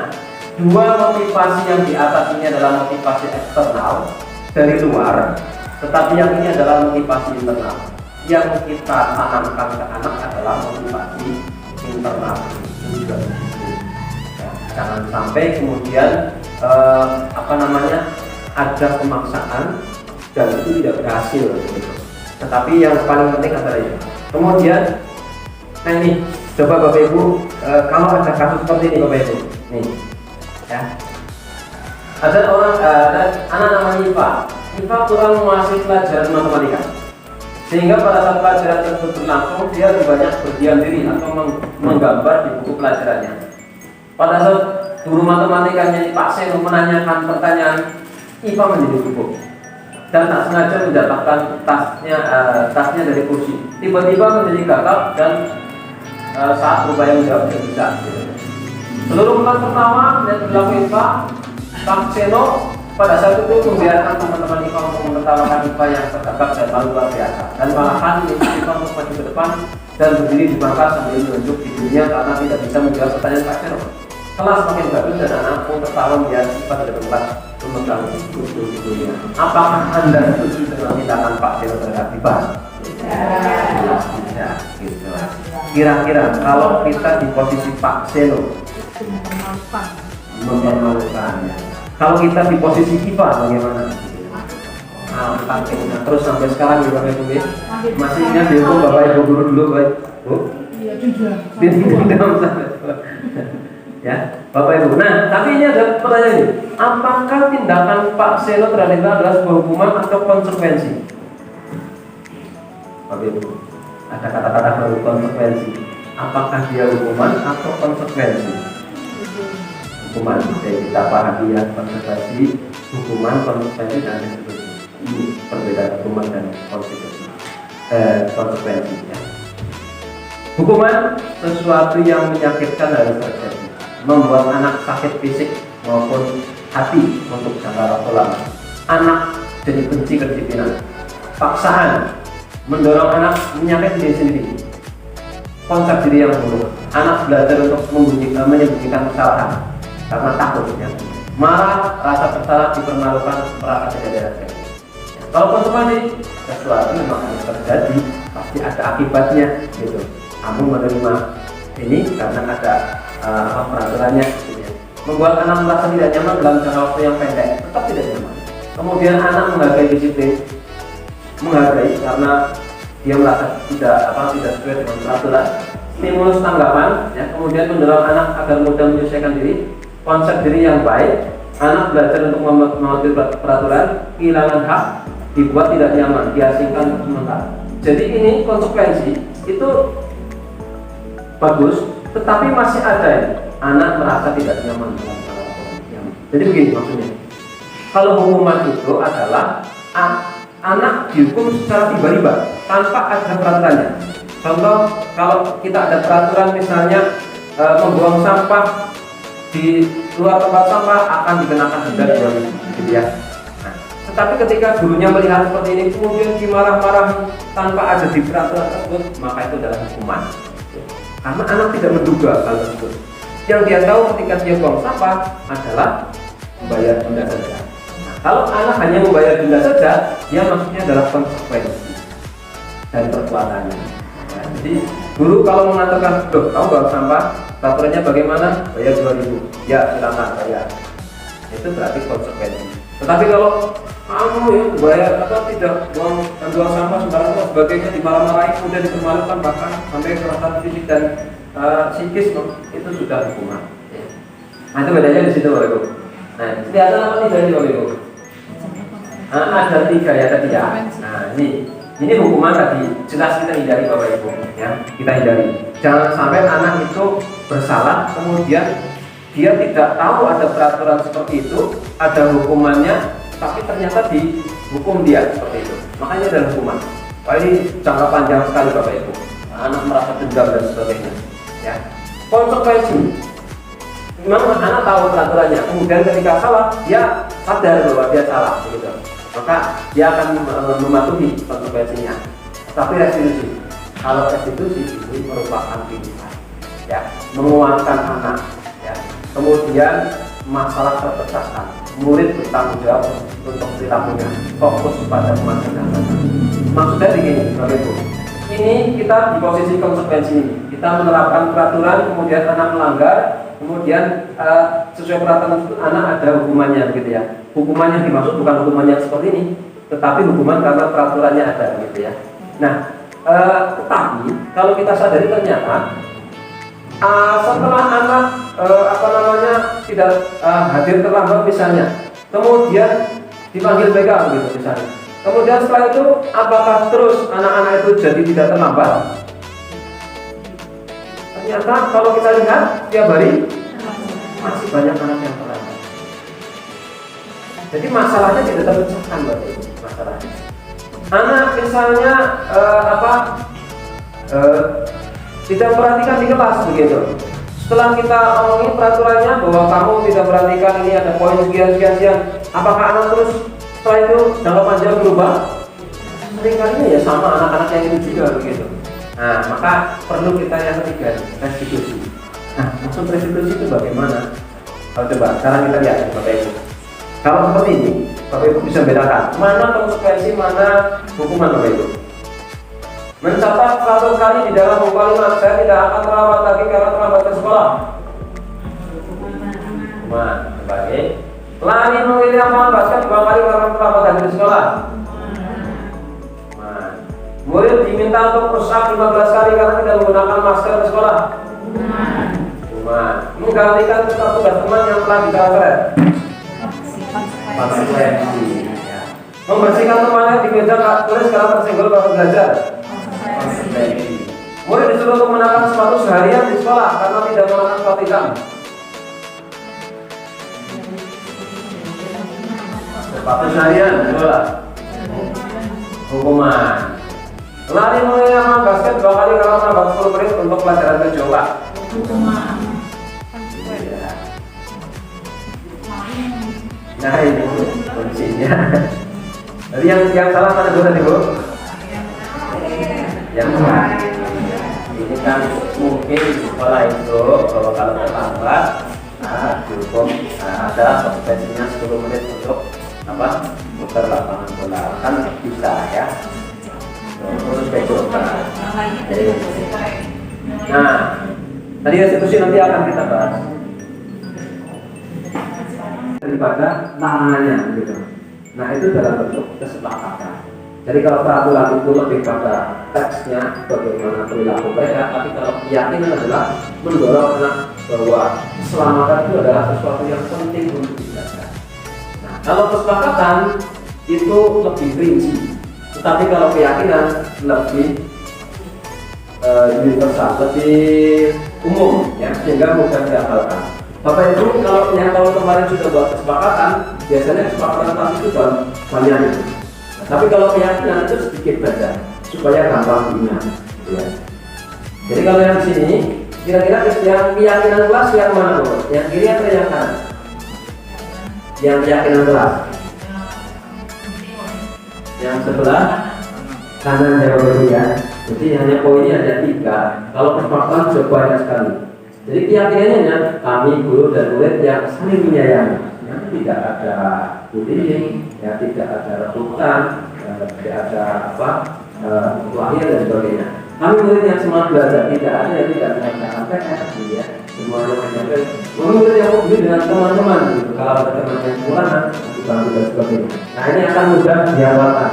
2 motivasi yang di atas ini adalah motivasi eksternal dari luar, tetapi yang ini adalah motivasi internal. Yang kita tanamkan ke anak adalah motivasi internal. Jangan sampai kemudian ada pemaksaan dan itu tidak berhasil gitu. Tetapi yang paling penting adalah ini. Kemudian nah ini coba Bapak Ibu kalau ada kasus seperti ini Bapak Ibu nih ya, ada anak namanya Iva kurang menguasai pelajaran matematika, sehingga pada saat pelajaran tersebut berlangsung dia lebih banyak berdiam diri atau menggambar di buku pelajarannya. Pada saat guru matematikanya Pak Seno menanyakan pertanyaan, Iva menjadi gugup dan tak sengaja menjatuhkan tasnya dari kursi. Tiba-tiba menjadi gagal dan saat berupaya menjawab tidak bisa. Seluruh kelas pertama dan berlaku Iva, Pak Seno pada saat itu membiarkan teman-teman Iva untuk menertawakan Iva yang tergagap dan malu luar biasa, dan malahan Iva untuk maju ke depan dan berdiri di bangka sambil menunjuk di dunia karena tidak bisa menjawab pertanyaan Pak Seno. Kelas makin bagus dan anak pun tertawa melihat Iva dari kelas memegang kursi di dunia. Apakah Anda setuju dengan tindakan Pak Seno terhadap Iva? Tidak, gitu. Kira-kira kalau kita di posisi Pak Seno mempermalukan, kalau kita di posisi Iva bagaimana? Nah, terus sampai sekarang ya Bapak Ibu masih ingat dihukum Bapak Ibu guru dulu Bapak Bu? Iya juga. Ya, Bapak Ibu. Nah, tapi ini ada pertanyaan ini. Apakah tindakan Pak Seno terhadap kita adalah sebuah hukuman atau konsekuensi? Bapak Ibu, ada kata-kata baru, konsekuensi. Apakah dia hukuman atau konsekuensi? Hukuman. Jadi kita pahami ya, konsekuensi, hukuman, konsekuensi dan lain sebagainya. Ini perbedaan hukuman dan konsekuensi. Konsekuensi. Ya. Hukuman sesuatu yang menyakitkan harus terjadi, membuat anak sakit fisik maupun hati untuk jangka waktu lama. Anak jadi benci kedisiplinan. Paksaan mendorong anak menyakiti diri sendiri. Konsep diri yang buruk. Anak belajar untuk menyembunyikan kesalahan karena takut. Ya. Marah, rasa bersalah, dipermalukan, merasa tidak dihargai. Ya. Kalau konsekuensi sesuatu memang harus terjadi, pasti ada akibatnya. Gitu. Kamu menerima ini karena ada peraturannya, gitu ya. Membuat anak merasa tidak nyaman dalam jangka waktu yang pendek, tetap tidak nyaman. Kemudian anak menghargai disiplin, menghargai karena dia merasa tidak sesuai dengan peraturan. Stimulus tanggapan, ya. Kemudian mendorong anak agar mudah menyesuaikan diri. Konsep diri yang baik, anak belajar untuk mematuhi peraturan, kehilangan hak, dibuat tidak nyaman, diasingkan untuk sementara. Jadi ini konsekuensi itu bagus, tetapi masih ada ya, anak merasa tidak nyaman dengan nyaman. Jadi begini maksudnya, kalau hukuman itu adalah anak dihukum secara tiba-tiba tanpa ada peraturannya. Contoh, kalau kita ada peraturan misalnya membuang sampah di luar tempat sampah akan dikenakan denda 2.000, gitu ya. Nah, tetapi ketika gurunya melihat seperti ini kemudian dimarah-marahi tanpa ada di peraturan tersebut, maka itu adalah hukuman. Karena anak tidak menduga hal tersebut. Yang dia tahu ketika dia buang sampah adalah membayar denda saja. Nah, kalau anak hanya membayar denda saja, dia maksudnya adalah konsekuensi dari perbuatannya. Ya, jadi guru kalau mengatakan, "Loh, kamu buang sampah, peraturannya bagaimana? Bayar 2.000." Ya, silakan bayar. Itu berarti konsekuensi. Tetapi kalau kamu ya bayar atau tidak buang sampah sembarangan dan sebagainya, dimarah-marahi, kemudian dipermalukan bahkan sampai kekerasan fisik dan psikis, itu sudah hukuman. Ya. Nah, itu bedanya di situ, Bapak Ibu. Nah, kelihatan apa tidak ini, Bapak Ibu? Nah, ada 3 ya tadi ya. Nah, ini hukuman tadi jelas kita hindari, Bapak Ibu. Ya, kita hindari. Jangan sampai anak itu bersalah kemudian dia tidak tahu ada peraturan seperti itu, ada hukumannya, tapi ternyata dihukum dia seperti itu. Makanya adalah hukuman. Wah, ini jangka panjang sekali, Bapak Ibu. Anak merasa dendam dan sebagainya. Ya. Konsekuensi. Memang anak tahu peraturannya, kemudian ketika salah, dia sadar bahwa dia salah, begitu. Maka dia akan mematuhi konsekuensinya. Tapi restitusi. Kalau restitusi ini merupakan pilihan, ya, menguatkan anak. Ya. Kemudian masalah ketegasan, murid bertanggung jawab untuk perilakunya, fokus pada kemajuan. Maksudnya begini, Bapak Ibu, ini kita di posisi konsekuensi ini, kita menerapkan peraturan, kemudian anak melanggar, kemudian sesuai peraturan itu anak ada hukumannya, gitu ya. Hukumannya dimaksud bukan hukuman yang seperti ini, tetapi hukuman karena peraturannya ada, gitu ya. Nah, tetapi kalau kita sadari ternyata setelah anak tidak hadir terlambat misalnya, kemudian dipanggil PK gitu misalnya, kemudian setelah itu apakah terus anak-anak itu jadi tidak terlambat? Ternyata kalau kita lihat tiap hari masih banyak anak yang terlambat. Jadi masalahnya tidak terpecahkan, Bapak Ibu, masalahnya. Anak misalnya tidak perhatikan di kelas begitu. Setelah kita omongin peraturannya bahwa kamu tidak perhatikan ini ada poin sekian, apakah anak terus setelah itu jangka panjang berubah? Seringkali ya sama anak-anak yang itu juga begitu. Nah, maka perlu kita yang ketiga, restitusi. Nah, maksud restitusi itu bagaimana? Coba sekarang kita lihat, Bapak Ibu. Kalau seperti ini, Bapak Ibu bisa bedakan mana konsekuensi, mana hukuman, Bapak Ibu. Mencatat 100 kali di dalam buku kalimat, saya tidak akan terlambat lagi karena terlambat ke sekolah. Hukuman sebagai lari memilih lapangan basket 2 kali karena terlambat lagi di sekolah. Hukuman. Murid diminta untuk push up 15 kali karena tidak menggunakan masker di sekolah. Hukuman. teman. Menggantikan tugas teman yang telah dicoret. Konsekuensi. Ya. Membersihkan temannya di meja tulis kalau tersenggol waktu belajar. Konsekuensi. Murid disuruh untuk mengenakan sepatu seharian di sekolah karena tidak mengenakan sepatu hitam. Sepatu seharian di sekolah. Hukuman. Lari mengenai basket 2 kali kalau menambah 10 menit untuk pelajaran berjumlah. Hukuman. Nah ini kuncinya. Jadi yang salah mana dulu tadi Bu? Yang salah. Ini kan mungkin di sekolah itu kalau terlambat dihukum ada konsekuensinya 10 menit untuk apa? Putar lapangan bola kan bisa ya. Terus becokan. Nah, tadi restitusi nanti akan kita bahas. Daripada larangannya gitu. Nah itu dalam bentuk kesepakatan. Jadi kalau peraturan itu lebih pada teksnya bagaimana perilaku mereka, tapi kalau keyakinan adalah mendorong anak bahwa keselamatan itu adalah sesuatu yang penting untuk dijaga. Nah kalau kesepakatan itu lebih rinci, tetapi kalau keyakinan lebih universal, lebih umum, ya sehingga mudah dihafalkan. Bapak Ibu, kalau yang tahun kemarin sudah buat kesepakatan, biasanya kesepakatan tadi itu banyak itu. Nah, tapi kalau keyakinan itu sedikit saja, supaya gampang diingat. Ya. Jadi kalau yang di sini, kira-kira yang keyakinan kelas yang mana Bu? Yang kiri atau yang kanan? Yang keyakinan kelas? Yang sebelah kanan ya Bapak Ibu ya. Jadi hanya poinnya ada 3. Kalau kesepakatan sudah banyak sekali. Jadi keyakinannya kami guru dan murid yang saling menyayangi, yang tidak ada bullying, ya tidak ada rebutan, tidak ada lahir dan sebagainya. Kami murid yang semangat belajar, tidak ada yang tidak mengerjakan PR, ya semuanya menyampaikan. Murid yang hobi dengan teman-teman, gitu. Kalau ada teman yang kurang, dibantu dan sebagainya. Nah ini akan mudah dihafalkan.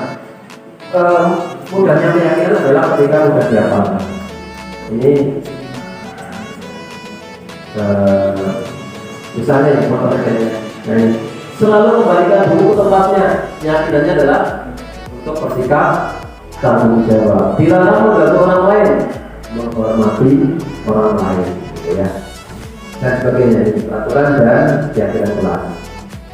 Mudahnya keyakinan adalah ketika mudah dihafalkan. Ini misalnya yang selalu kembalikan buku ke tempatnya. Keyakinannya adalah untuk bersikap tanggung jawab, dilarang membantu orang lain, menghormati orang lain, gitu ya, dan sebagainya. Ini peraturan dan keyakinan kelas.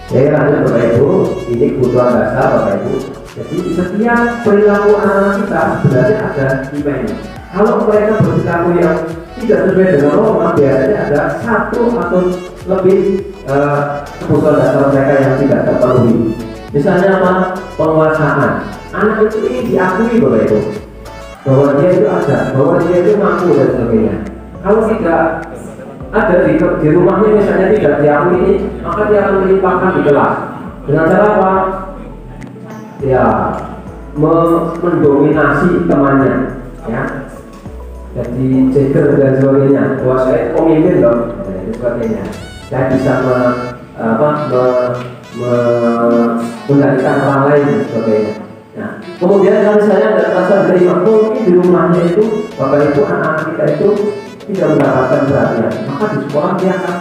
Saya lanjut Bapak Ibu, ini kebutuhan dasar Bapak Ibu. Jadi setiap perilaku anak kita sebenarnya ada nilainya. Kalau mereka berperilaku yang tidak sesuai dengan norma, biasanya ada 1 atau lebih kebutuhan dasar mereka yang tidak terpenuhi. Misalnya apa? Penguasaan. Anak itu ini diakui Bapak Ibu, bahwa dia itu ada, bahwa dia itu mampu dan sebagainya. Kalau tidak ada di rumahnya misalnya tidak diakui ini, maka dia akan melimpahkan di kelas. Dengan cara apa? Ya, mendominasi temannya, ya. Jadi jeger dan sebagainya. Bahwa saya pemimpin loh, dan sebagainya. Saya bisa mengendalikan orang lain dan sebagainya. Nah, kemudian kalau misalnya ada rasa terima, mungkin di rumahnya itu Bapak Ibu anak-anak kita itu tidak mendapatkan perhatian, maka di sekolah dia akan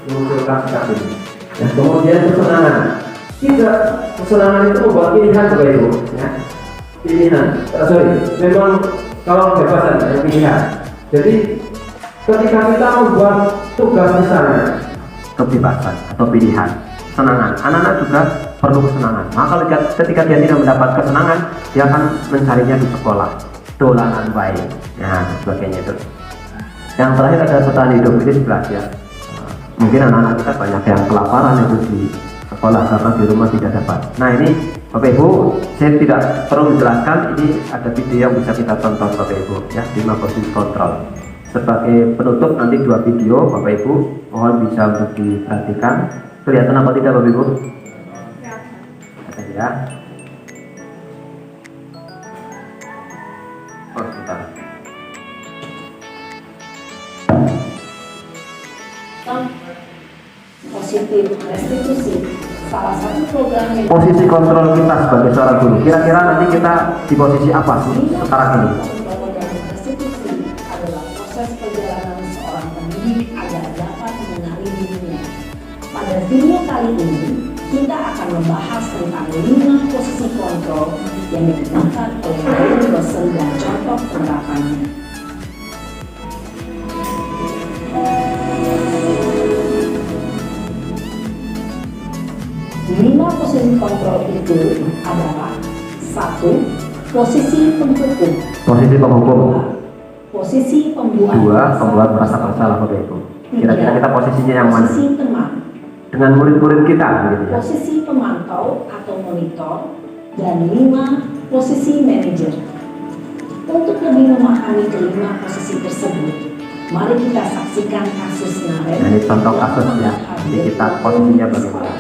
memunculkan sikap ini. Nah, kemudian kesenangan. Tidak, kesenangan itu membuat pilihan Bapak Ibu, ya. Pilihan. Memang kalau kebebasan ya, pilihan. Jadi ketika kita membuat tugas misalnya kebebasan atau pilihan, kesenangan, anak-anak juga perlu kesenangan. Maka ketika dia tidak mendapat kesenangan, dia akan mencarinya di sekolah, dolanan baik, nah sebagainya itu. Yang terakhir ada bertahan hidup, ini 11 ya. Mungkin anak-anak kita banyak yang kelaparan itu di sekolah karena di rumah tidak dapat. Nah ini Bapak Ibu, saya tidak perlu menjelaskan, ini ada video yang bisa kita tonton Bapak Ibu ya di posisi kontrol. Sebagai penutup nanti 2 video Bapak Ibu, mohon bisa untuk diperhatikan. Kelihatan apa tidak Bapak Ibu? Ya. Oh, sebentar. Positif restitusi salah satu program yang Posisi kontrol kita sebagai seorang guru, kira-kira nanti kita di posisi apa sih sekarang ini? program restitusi adalah proses perjalanan seorang pendidik agar Pada video kali ini, kita akan membahas tentang 5 posisi kontrol yang digunakan oleh Ryan Rosen dan contoh penerapannya. 5 posisi kontrol itu adalah 1. Posisi penghukum, Posisi penghukum. posisi pembuat 2. Pembuat merasa bersalah Bapak Ibu. Kira-kira kita posisinya yang mana? posisi teman, Dengan murid-murid kita gitu ya. posisi pemantau atau monitor, dan 5. posisi manajer. Untuk lebih memahami kelima posisi tersebut, mari kita saksikan kasus Naren. Nah, ini contoh kasusnya. Jadi kita posisinya bagaimana?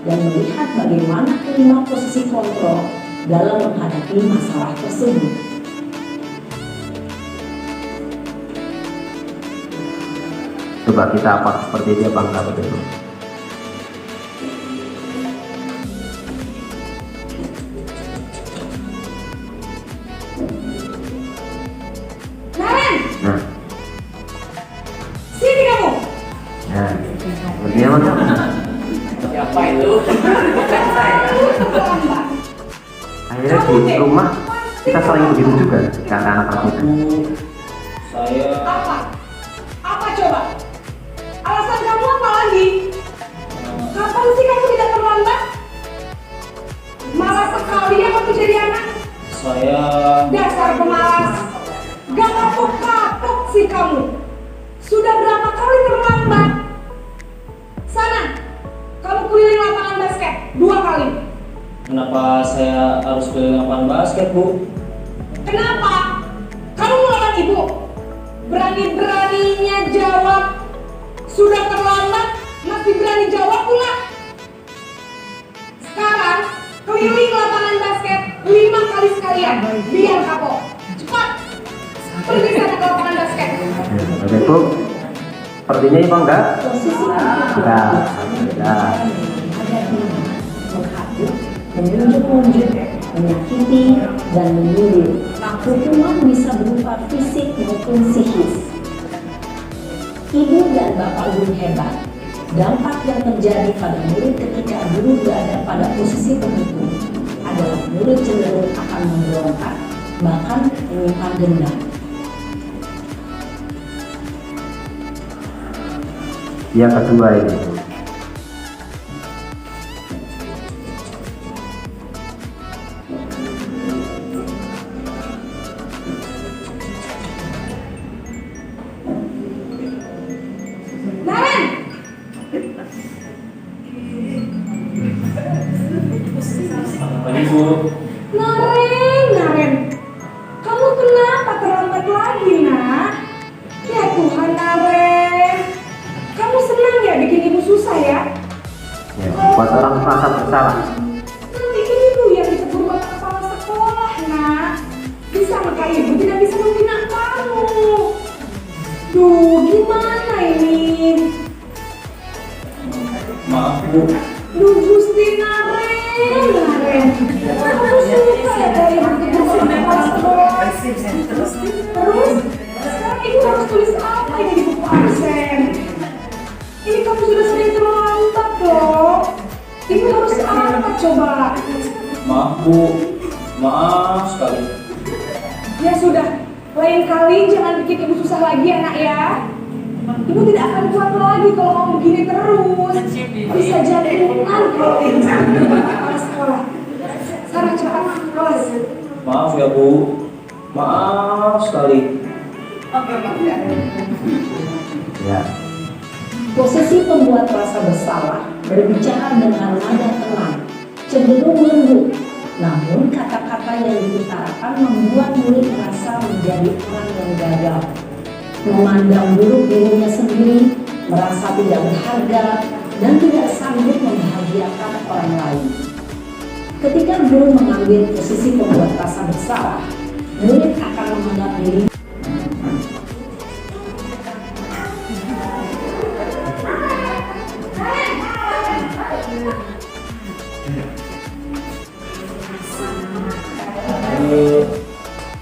Dan melihat bagaimana kelima posisi kontrol dalam menghadapi masalah tersebut. Coba kita apa seperti dia bangga Bapak Ibu. Naren, Nah, sini kamu. nah, bagaimana? Siapa itu? Bukan saya. Akhirnya di rumah kita sering begitu juga ke anak-anak kita. Saya Apa? Apa coba? Alasan kamu apa lagi? Kapan sih kamu tidak terlambat? Malas sekali ya kamu jadi anak. saya Dasar pemalas. Gak kapok-kapok sih kamu. Sudah berapa kali terlambat? Sana, kamu keliling lapangan basket 2 kali. kenapa saya harus keliling lapangan basket, Bu? Kenapa? Kamu melawan ibu. Berani-beraninya jawab. Sudah terlambat, masih berani jawab pula. Sekarang, keliling lapangan basket 5 kali sekalian. Biar kapok. Cepat. Pergi sana ke lapangan basket. Bapak Ibu, sepertinya Ibu enggak? Enggak. Enggak. Menunjuk-nunjuk, menyakiti, dan menyindir. Hukuman bisa berupa fisik maupun psikis. Ibu dan bapak guru hebat. Dampak yang terjadi pada murid ketika guru berada pada posisi penghukum adalah murid cenderung akan memberontak, bahkan menyimpan dendam. Yang kedua ini. Naren! Pagi, Bu. Naren! Kamu kenapa terlambat lagi, nak? Ya Tuhan, Naren. Kamu senang ya bikin ibu susah ya? Ya, buat orang merasa bersalah. Nanti ibu yang ditegur bapak kepala sekolah, nak. Bisa maka ibu tidak bisa membina kamu. Duh, gimana ini? Maaf, Bu. Duh, Gusti Naren. Kamu suka ya dari ibu ditegur bapak kepala sekolah? Terus, sekarang ibu harus tulis apa ini di buku absen? Ini kamu sudah sering terlambat loh. Ibu harus apa coba? Maaf, Bu. Maaf sekali. Ya sudah, lain kali jangan bikin ibu susah lagi ya nak ya. Ibu tidak akan kuat lagi kalau kamu begini terus. Bisa jadi nanti kalau ibu ke sekolah. Sekarang cepat kelas. Maaf ya, Bu. Maaf sekali. Ya. Posisi pembuat rasa bersalah berbicara dengan nada tenang, cenderung lembut. Namun kata-kata yang diutarakan membuat murid merasa menjadi orang yang gagal, memandang buruk dirinya sendiri, merasa tidak berharga, dan tidak sanggup membahagiakan orang lain. Ketika guru mengambil posisi pembuat rasa bersalah, murid akan menganggap diri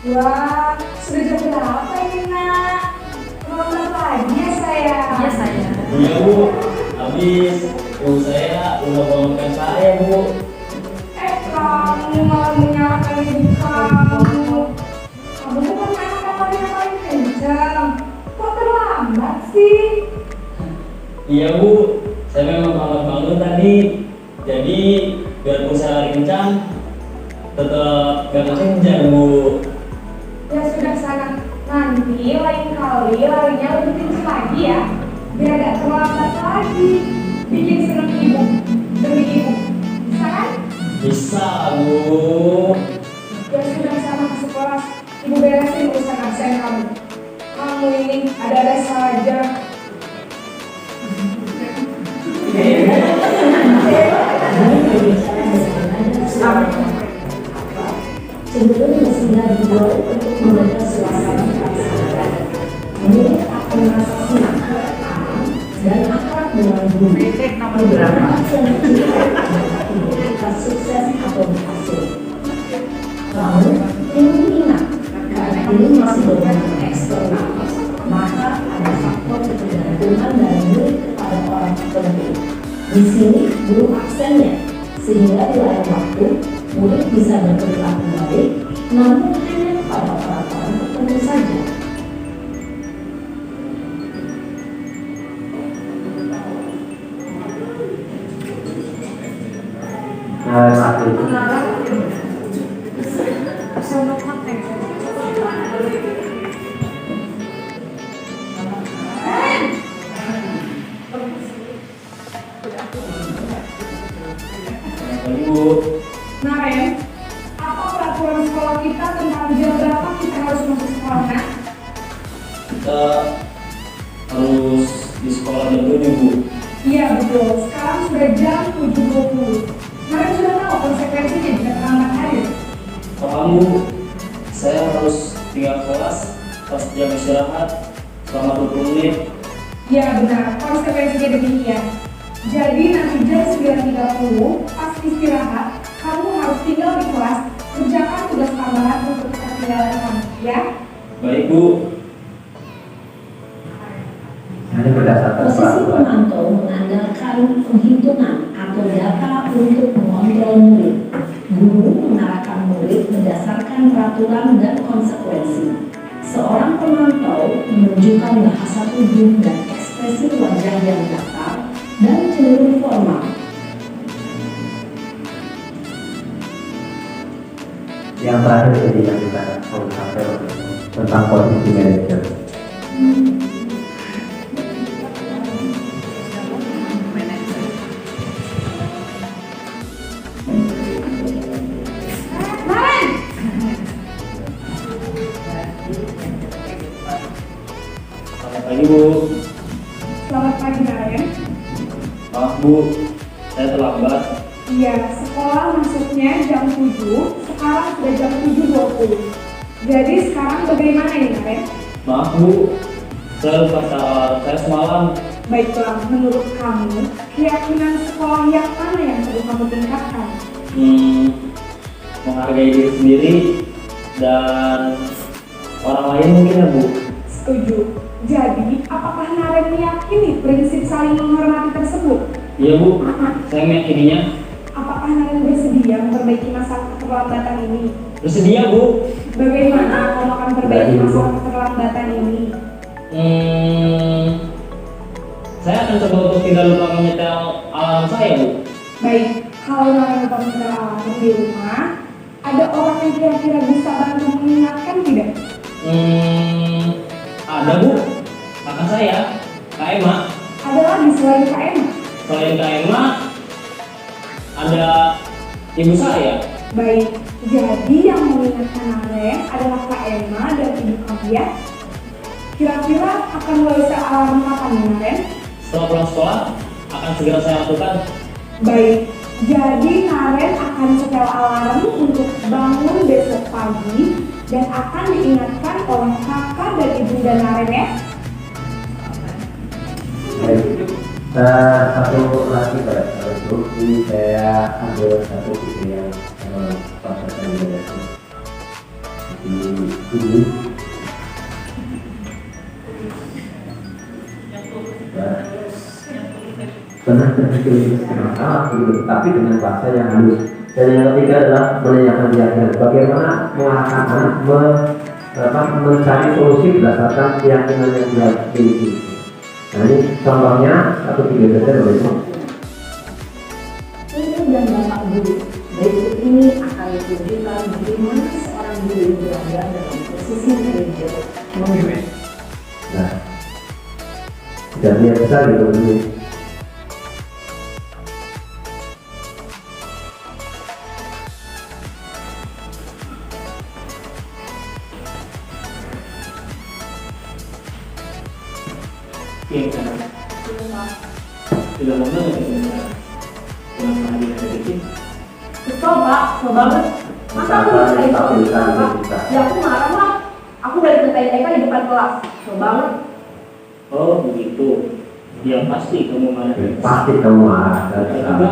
Wah, sudah jam berapa ini nak? Terlambat lagi ya saya? Iya saya. Iya, Bu. Lama habis ibu saya udah bangunkan saya, Bu. Kamu malah menyalahkan ibu kamu. Kamu bukan anak kamu yang paling kencang. Kok terlambat sih? Iya, Bu. Saya memang lambat bangun tadi. Jadi biarpun saya lari kencang, tetap gak kencang, Bu. Ya sudah sana. Nanti lain kali larinya lebih kencang lagi ya. Biar gak terlambat lagi. Bikin seneng ibu demi ibu. Bisa kan? Bisa, Bu. Ya sudah sana masuk kelas. Ibu beresin urusan absen kamu. Kamu ini ada-ada saja. Cenderung bersinggah di luar untuk menjaga suasana perasaan. Murid akan merasa senang, aman, dan akrab dengan guru. Beberapa kita sukses atau berhasil. Namun, perlu diingat, karena ini masih berbentuk eksternal, maka ada faktor ketergantungan dari murid kepada orang tertentu. Di sini belum absennya, sehingga di lain waktu murid bisa berperilaku baik, namun hanya pada orang-orang tertentu saja. Saat itu Ibu. Naren, apa peraturan sekolah kita tentang jam berapa kita harus masuk sekolahnya? Kita harus di sekolah jam 7, Bu. Iya betul, sekarang sudah jam 7.20. Naren sudah tahu konsekuensinya jika terlambat hadir. Paham, Bu. Saya harus tinggal kelas pas jam istirahat selama 20 menit. Iya benar, konsekuensinya demikian. Jadi nanti jam 9.30 pas istirahat, kamu harus tinggal di kelas, kerjakan tugas tambahan untuk ketinggalan kamu, ya? Baik, Bu. hanya berdasarkan Posisi peraturan. pemantau mengandalkan penghitungan atau data untuk mengontrol murid. Guru mengarahkan murid berdasarkan peraturan dan konsekuensi. Seorang pemantau menunjukkan bahasa tubuh dan ekspresi wajah yang datar dan cenderung formal. Yang terakhir jadi yang kita mau sampai tentang posisi manajer. Naren! Selamat pagi, Bu. Selamat pagi Naren. Maaf, Bu. Saya terlambat. Iya, sekolah masuknya jam 7, sekarang sudah jam 7.20. Jadi sekarang bagaimana ini Naren? Maaf, Bu. Saya lupa alarm saya semalam. Baiklah, menurut kamu, keyakinan sekolah yang mana yang perlu kamu tingkatkan? Menghargai diri sendiri dan orang lain mungkin, ya, Bu. Setuju. Jadi, apakah Naren meyakini prinsip saling menghormati tersebut? Iya, Bu. Saya meyakininya. Apakah Naren bersedia memperbaiki masalah keterlambatan ini? Bersedia, Bu. Bagaimana kamu akan memperbaiki masalah keterlambatan ini? Saya akan coba untuk tidak lupa menyetel alarm saya, Bu. Baik, kalau Naren lupa menyetel alarm di rumah, ada orang yang kira-kira bisa bantu mengingatkan tidak? Ada, Bu. Kakak saya, Kak Emma. Ada lagi selain Kak Emma? Selain Kak Emma, ada ibu saya. Baik, jadi yang mengingatkan Naren adalah Kak Emma dan ibu kamu ya? Kira-kira akan mulai alarm kapan nih Naren? Setelah pulang sekolah, akan segera saya lakukan. Baik, jadi Naren akan setel alarm untuk bangun besok pagi dan akan diingatkan oleh kakak dan ibunda Naren ya? Baik. Satu lagi pada saat itu ini saya ambil satu video yang proses validasi di ini. benar dan dikelilingi masalah begitu, tapi dengan bahasa yang halus. Dan yang ketiga adalah menanyakan keyakinan. Bagaimana mengarahkan anak mencari solusi berdasarkan keyakinan yang dia miliki. Nah ini contohnya satu video saja begitu. Ibu dan Bapak Guru, berikut ini akan ditunjukkan bagaimana seorang guru berada dalam posisi manajer menurut. Nah, sudah lihat besar gitu ini. Iya kan? Sudah lama nggak ketemu? Kenapa hari ada dikit? Kesel Pak, kesel banget. Masa aku ngerjain soal itu Pak? Ya aku marah lah. Aku dari ngerjain TK di depan kelas. Kesel banget. Oh begitu. Ya pasti kamu marah. Pasti kamu marah. Saya juga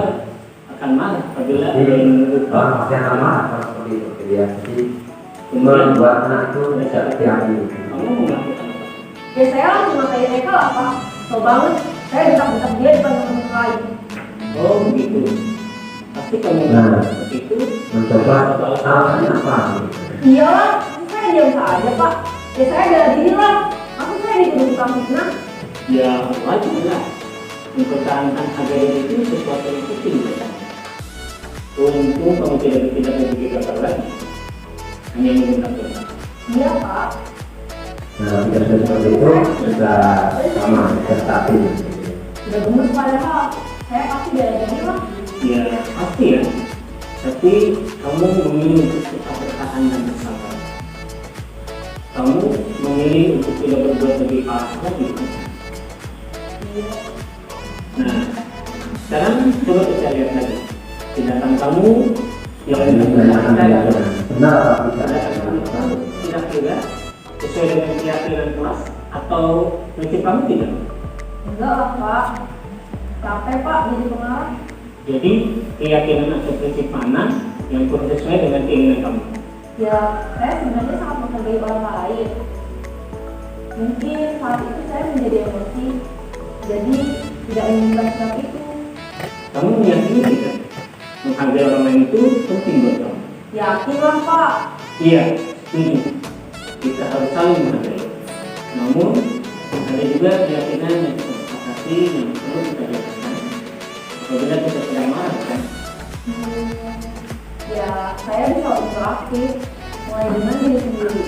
akan marah apabila ada Jadi yang menuduh. orang pasti akan marah kalau seperti itu. Jadi membuat anak itu tidak diakui. Kamu mau melakukan apa? Ya saya langsung ngerjain TK lah Pak. Kesel banget. Saya bentak-bentak dia di depan teman-teman lain. Oh begitu. Pasti kamu Nah. melakukan seperti itu. Mencoba alasannya apa? Iya lah, saya diam saja Pak. Ya saya bela diri lah. Aku saya dituduh tukang fitnah. Ya wajar lah. Mempertahankan harga diri itu sesuatu yang penting. Ya. Untung kamu tidak membuat gagal lagi. Hanya menggunakan dosa. Iya Pak. Nah, jika sudah seperti itu, sudah sama, sudah stabil. Udah gemes padahal. Saya pasti bela diri lah. Ya pasti ya. Tapi kamu memilih untuk tetap bertahan dan bersabar. Kamu memilih untuk tidak berbuat lebih parah lagi. Nah, sekarang coba kita lihat lagi tindakan kamu yang Benar atau tidak? kira-kira sesuai dengan keyakinan kelas atau prinsip kamu tidak? Enggak lah Pak. Capek Pak jadi pengarah. Jadi keyakinan atau prinsip mana yang kurang sesuai dengan keinginan kamu? Ya, saya sebenarnya sangat menghargai orang lain. Mungkin saat itu saya menjadi emosi, jadi tidak menginginkan sikap itu. Kamu meyakini tidak? Menghargai orang lain itu penting buat kamu. Yakin lah Pak. Iya, setuju. Kita harus saling menghargai. Namun, ada juga keyakinan yang kita sepakati yang perlu kita jalankan. Apabila kita sedang marah, kan? Ya, saya bisa lebih proaktif, mulai dengan diri sendiri.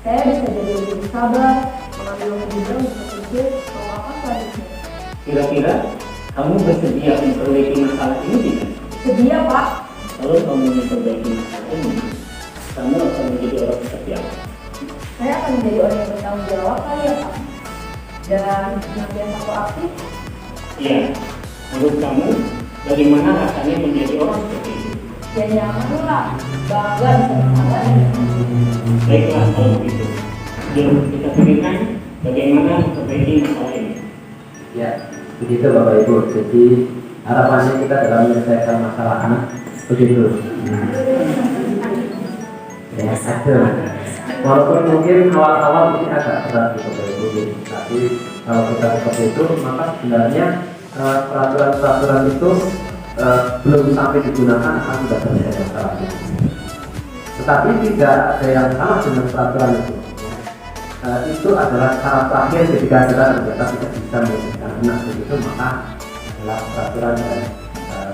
Saya bisa jadi lebih sabar, mengambil waktu juga untuk berpikir mau apa selanjutnya. Kira-kira kamu bersedia memperbaiki masalah ini tidak? Sedia Pak. Kalau kamu memperbaiki masalah ini, kamu akan menjadi orang seperti apa? Saya akan menjadi orang yang bertanggung jawab kali ya Pak. Dan senantiasa proaktif. Iya, menurut kamu bagaimana rasanya menjadi orang seperti itu? Ya nyaman lah, bangga bisa bersahabat. Baiklah kalau begitu. Yuk kita pikirkan bagaimana memperbaiki masalah ini. Ya, begitu Bapak Ibu. Jadi harapannya kita dalam menyelesaikan masalah anak begitu. Ya, ada. Walaupun mungkin awal-awal mungkin agak berat gitu Bapak Ibu, tapi kalau kita seperti itu, maka sebenarnya peraturan-peraturan itu belum sampai digunakan akan sudah selesai masalahnya. Tetapi tidak ada yang salah dengan peraturan itu. Itu adalah syarat terakhir ketika kita ternyata tidak bisa menyelesaikan anak begitu, maka adalah peraturan dan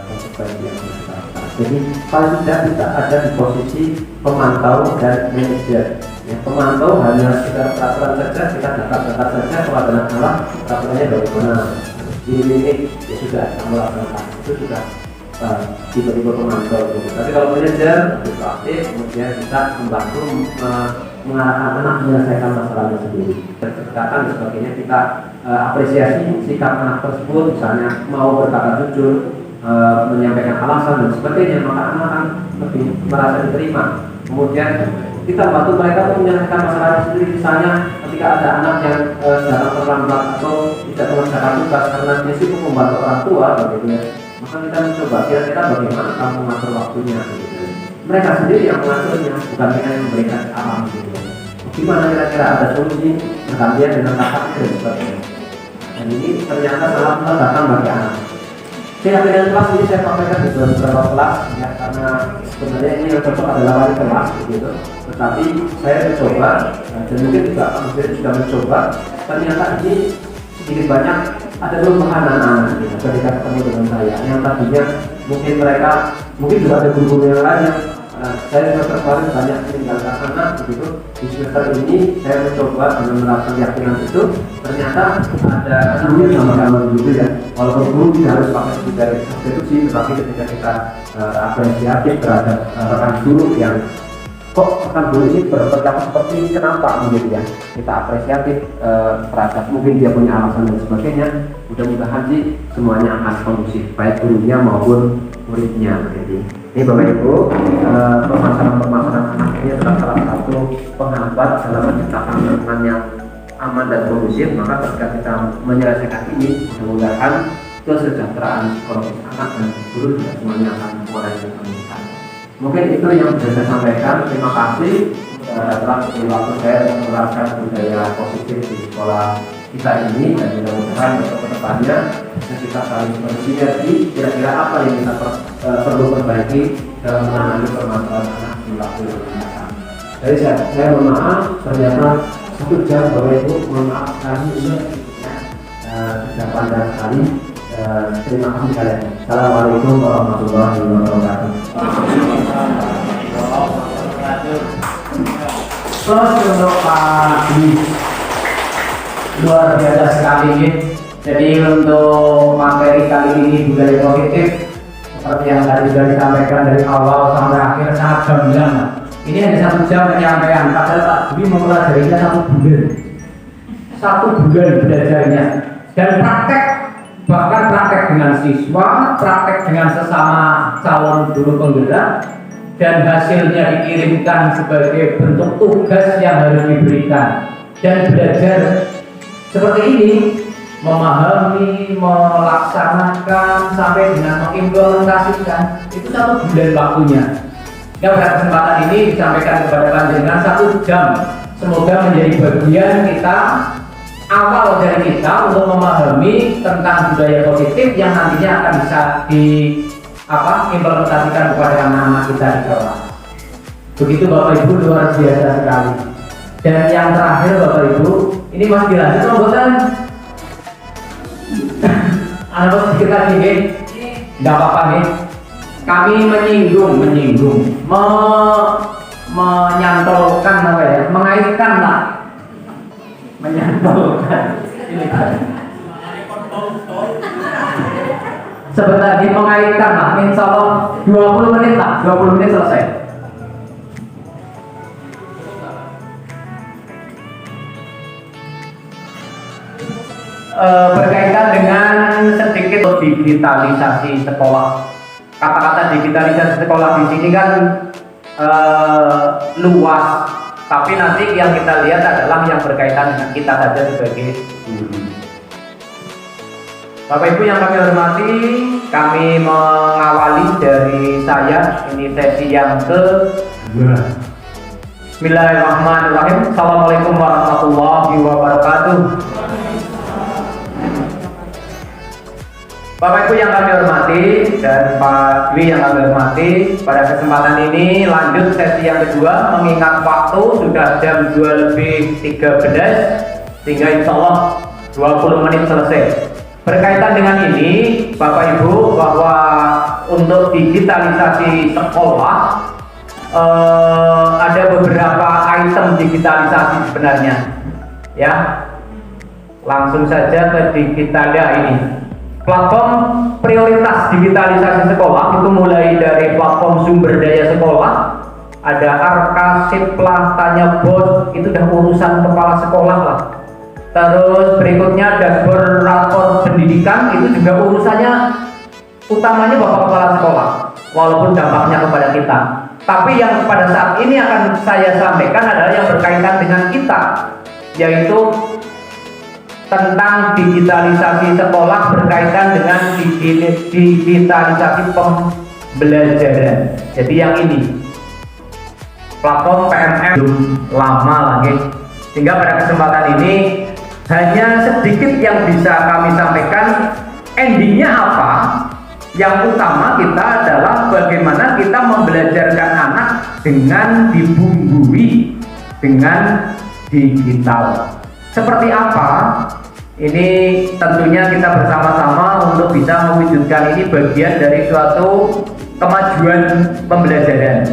konsekuensi yang kita lakukan. Jadi paling tidak kita ada di posisi pemantau dan manajer. Ya, pemantau hanya sekedar peraturan saja, kita dapat saja kalau ada masalah peraturannya bagaimana. Ini ya sudah kamu lakukan itu sudah tiba-tiba pemantau gitu. Tapi kalau manajer lebih proaktif, kemudian kita membantu mengarahkan anak menyelesaikan masalahnya sendiri. Kedekatan dan sebagainya kita apresiasi sikap anak tersebut, misalnya mau berkata jujur, menyampaikan alasan dan sebagainya, maka anak akan lebih merasa diterima. Kemudian kita bantu mereka untuk menyelesaikan masalahnya sendiri, misalnya ketika ada anak yang datang terlambat atau tidak mengerjakan tugas karena dia sibuk membantu orang tua begitu ya, maka kita mencoba kira-kira bagaimana kamu mengatur waktunya begitu. Mereka sendiri yang mengaturnya, bukan kita yang memberikan gitu. Gimana kira-kira ada solusi pergantian dengan kakak dan sebagainya. Dan ini ternyata sangat melegakan bagi anak. Keyakinan kelas ini saya sampaikan di beberapa kelas ya, karena sebenarnya ini yang cocok adalah wali kelas gitu. Tetapi saya mencoba dan mungkin juga Pak sudah mencoba, ternyata ini sedikit banyak ada perubahan anak-anak gitu, ketika ketemu dengan saya yang tadinya mungkin mereka juga ada guru-guru yang lain yang saya semester kemarin banyak meninggalkan anak begitu. Di semester ini saya mencoba dengan menerapkan keyakinan itu, ternyata ada gurunya sama-sama gitu ya, walaupun guru tidak harus pakai dari institusi, tetapi ketika kita apresiatif terhadap rekan guru yang kok rekan guru ini berperilaku seperti ini, kenapa begitu ya, kita apresiatif terhadap mungkin dia punya alasan dan sebagainya. Mudah-mudahan sih semuanya akan kondusif, baik gurunya maupun muridnya begitu. Ini Bapak Ibu, permasalahan-permasalahan anak ini adalah salah satu penghambat dalam menciptakan lingkungan yang aman dan kondusif. Maka ketika kita menyelesaikan ini, mudah-mudahan kesejahteraan psikologis anak dan guru juga semuanya akan mulai ditemukan. Mungkin itu yang bisa saya sampaikan. Terima kasih telah memberi waktu saya untuk menerapkan budaya positif di sekolah kita ini, dan mudah-mudahan untuk kedepannya kita saling bersinergi kira-kira apa yang kita perlu perbaiki dalam menangani permasalahan anak di waktu yang akan datang. Jadi saya mohon maaf, ternyata 1 jam Bapak Ibu, mohon maaf sekali ini sudah panjang sekali. Terima kasih sekalian. Assalamualaikum warahmatullahi wabarakatuh. Terus untuk Pak Dwi, luar biasa sekali ini. Jadi untuk materi kali ini budaya positif seperti yang tadi sudah disampaikan dari awal sampai akhir sangat gamblang. Ini hanya 1 jam penyampaian, padahal Pak Dwi mempelajarinya 1 bulan. 1 bulan belajarnya, dan praktek, bahkan praktek dengan siswa, praktek dengan sesama calon guru penggerak, dan hasilnya dikirimkan sebagai bentuk tugas yang harus diberikan. Dan belajar seperti ini, memahami, melaksanakan, sampai dengan mengimplementasikan, itu 1 bulan waktunya. Ya, pada kesempatan ini disampaikan kepada panjenengan 1 jam. Semoga menjadi bagian kita, awal dari kita untuk memahami tentang budaya positif yang nantinya akan bisa implementasikan kepada anak-anak kita di kelas. Begitu Bapak Ibu, luar biasa sekali. Dan yang terakhir Bapak Ibu, ini masih dilanjut pembuatan. Anak sedikit lagi nih, nggak apa-apa nih. Kami menyantolkan apa ya, mengaitkan lah, menyantolkan. Ini kan. Sebentar lagi mengaitkan lah, insya Allah 20 menit lah, 20 menit selesai. Berkaitan dengan sedikit digitalisasi sekolah. Kata-kata digitalisasi sekolah di sini kan luas, tapi nanti yang kita lihat adalah yang berkaitan dengan kita saja sebagai guru. Bapak Ibu yang kami hormati, kami mengawali dari saya, ini sesi yang ke-2. Bismillahirrahmanirrahim. Assalamualaikum warahmatullahi wabarakatuh. Bapak Ibu yang kami hormati dan Pak Dwi yang kami hormati, pada kesempatan ini lanjut sesi yang kedua, mengingat waktu sudah jam 2:13, sehingga insya Allah 20 menit selesai. Berkaitan dengan ini Bapak Ibu, bahwa untuk digitalisasi sekolah ada beberapa item digitalisasi sebenarnya ya. Langsung saja ke digitalnya ini. Platform prioritas digitalisasi sekolah itu mulai dari platform sumber daya sekolah, ada Arkasip lah, Tanya Bos, itu udah urusan kepala sekolah lah. Terus berikutnya dashboard rapor pendidikan, itu juga urusannya utamanya Bapak Kepala Sekolah, walaupun dampaknya kepada kita. Tapi yang pada saat ini akan saya sampaikan adalah yang berkaitan dengan kita, yaitu tentang digitalisasi sekolah berkaitan dengan digitalisasi pembelajaran. Jadi yang ini platform PMM belum lama lagi, sehingga pada kesempatan ini Hanya sedikit yang bisa kami sampaikan. Endingnya apa? Yang utama kita adalah bagaimana kita membelajarkan anak dengan dibumbui dengan digital. Seperti apa? Ini tentunya kita bersama-sama untuk bisa mewujudkan ini bagian dari suatu kemajuan pembelajaran.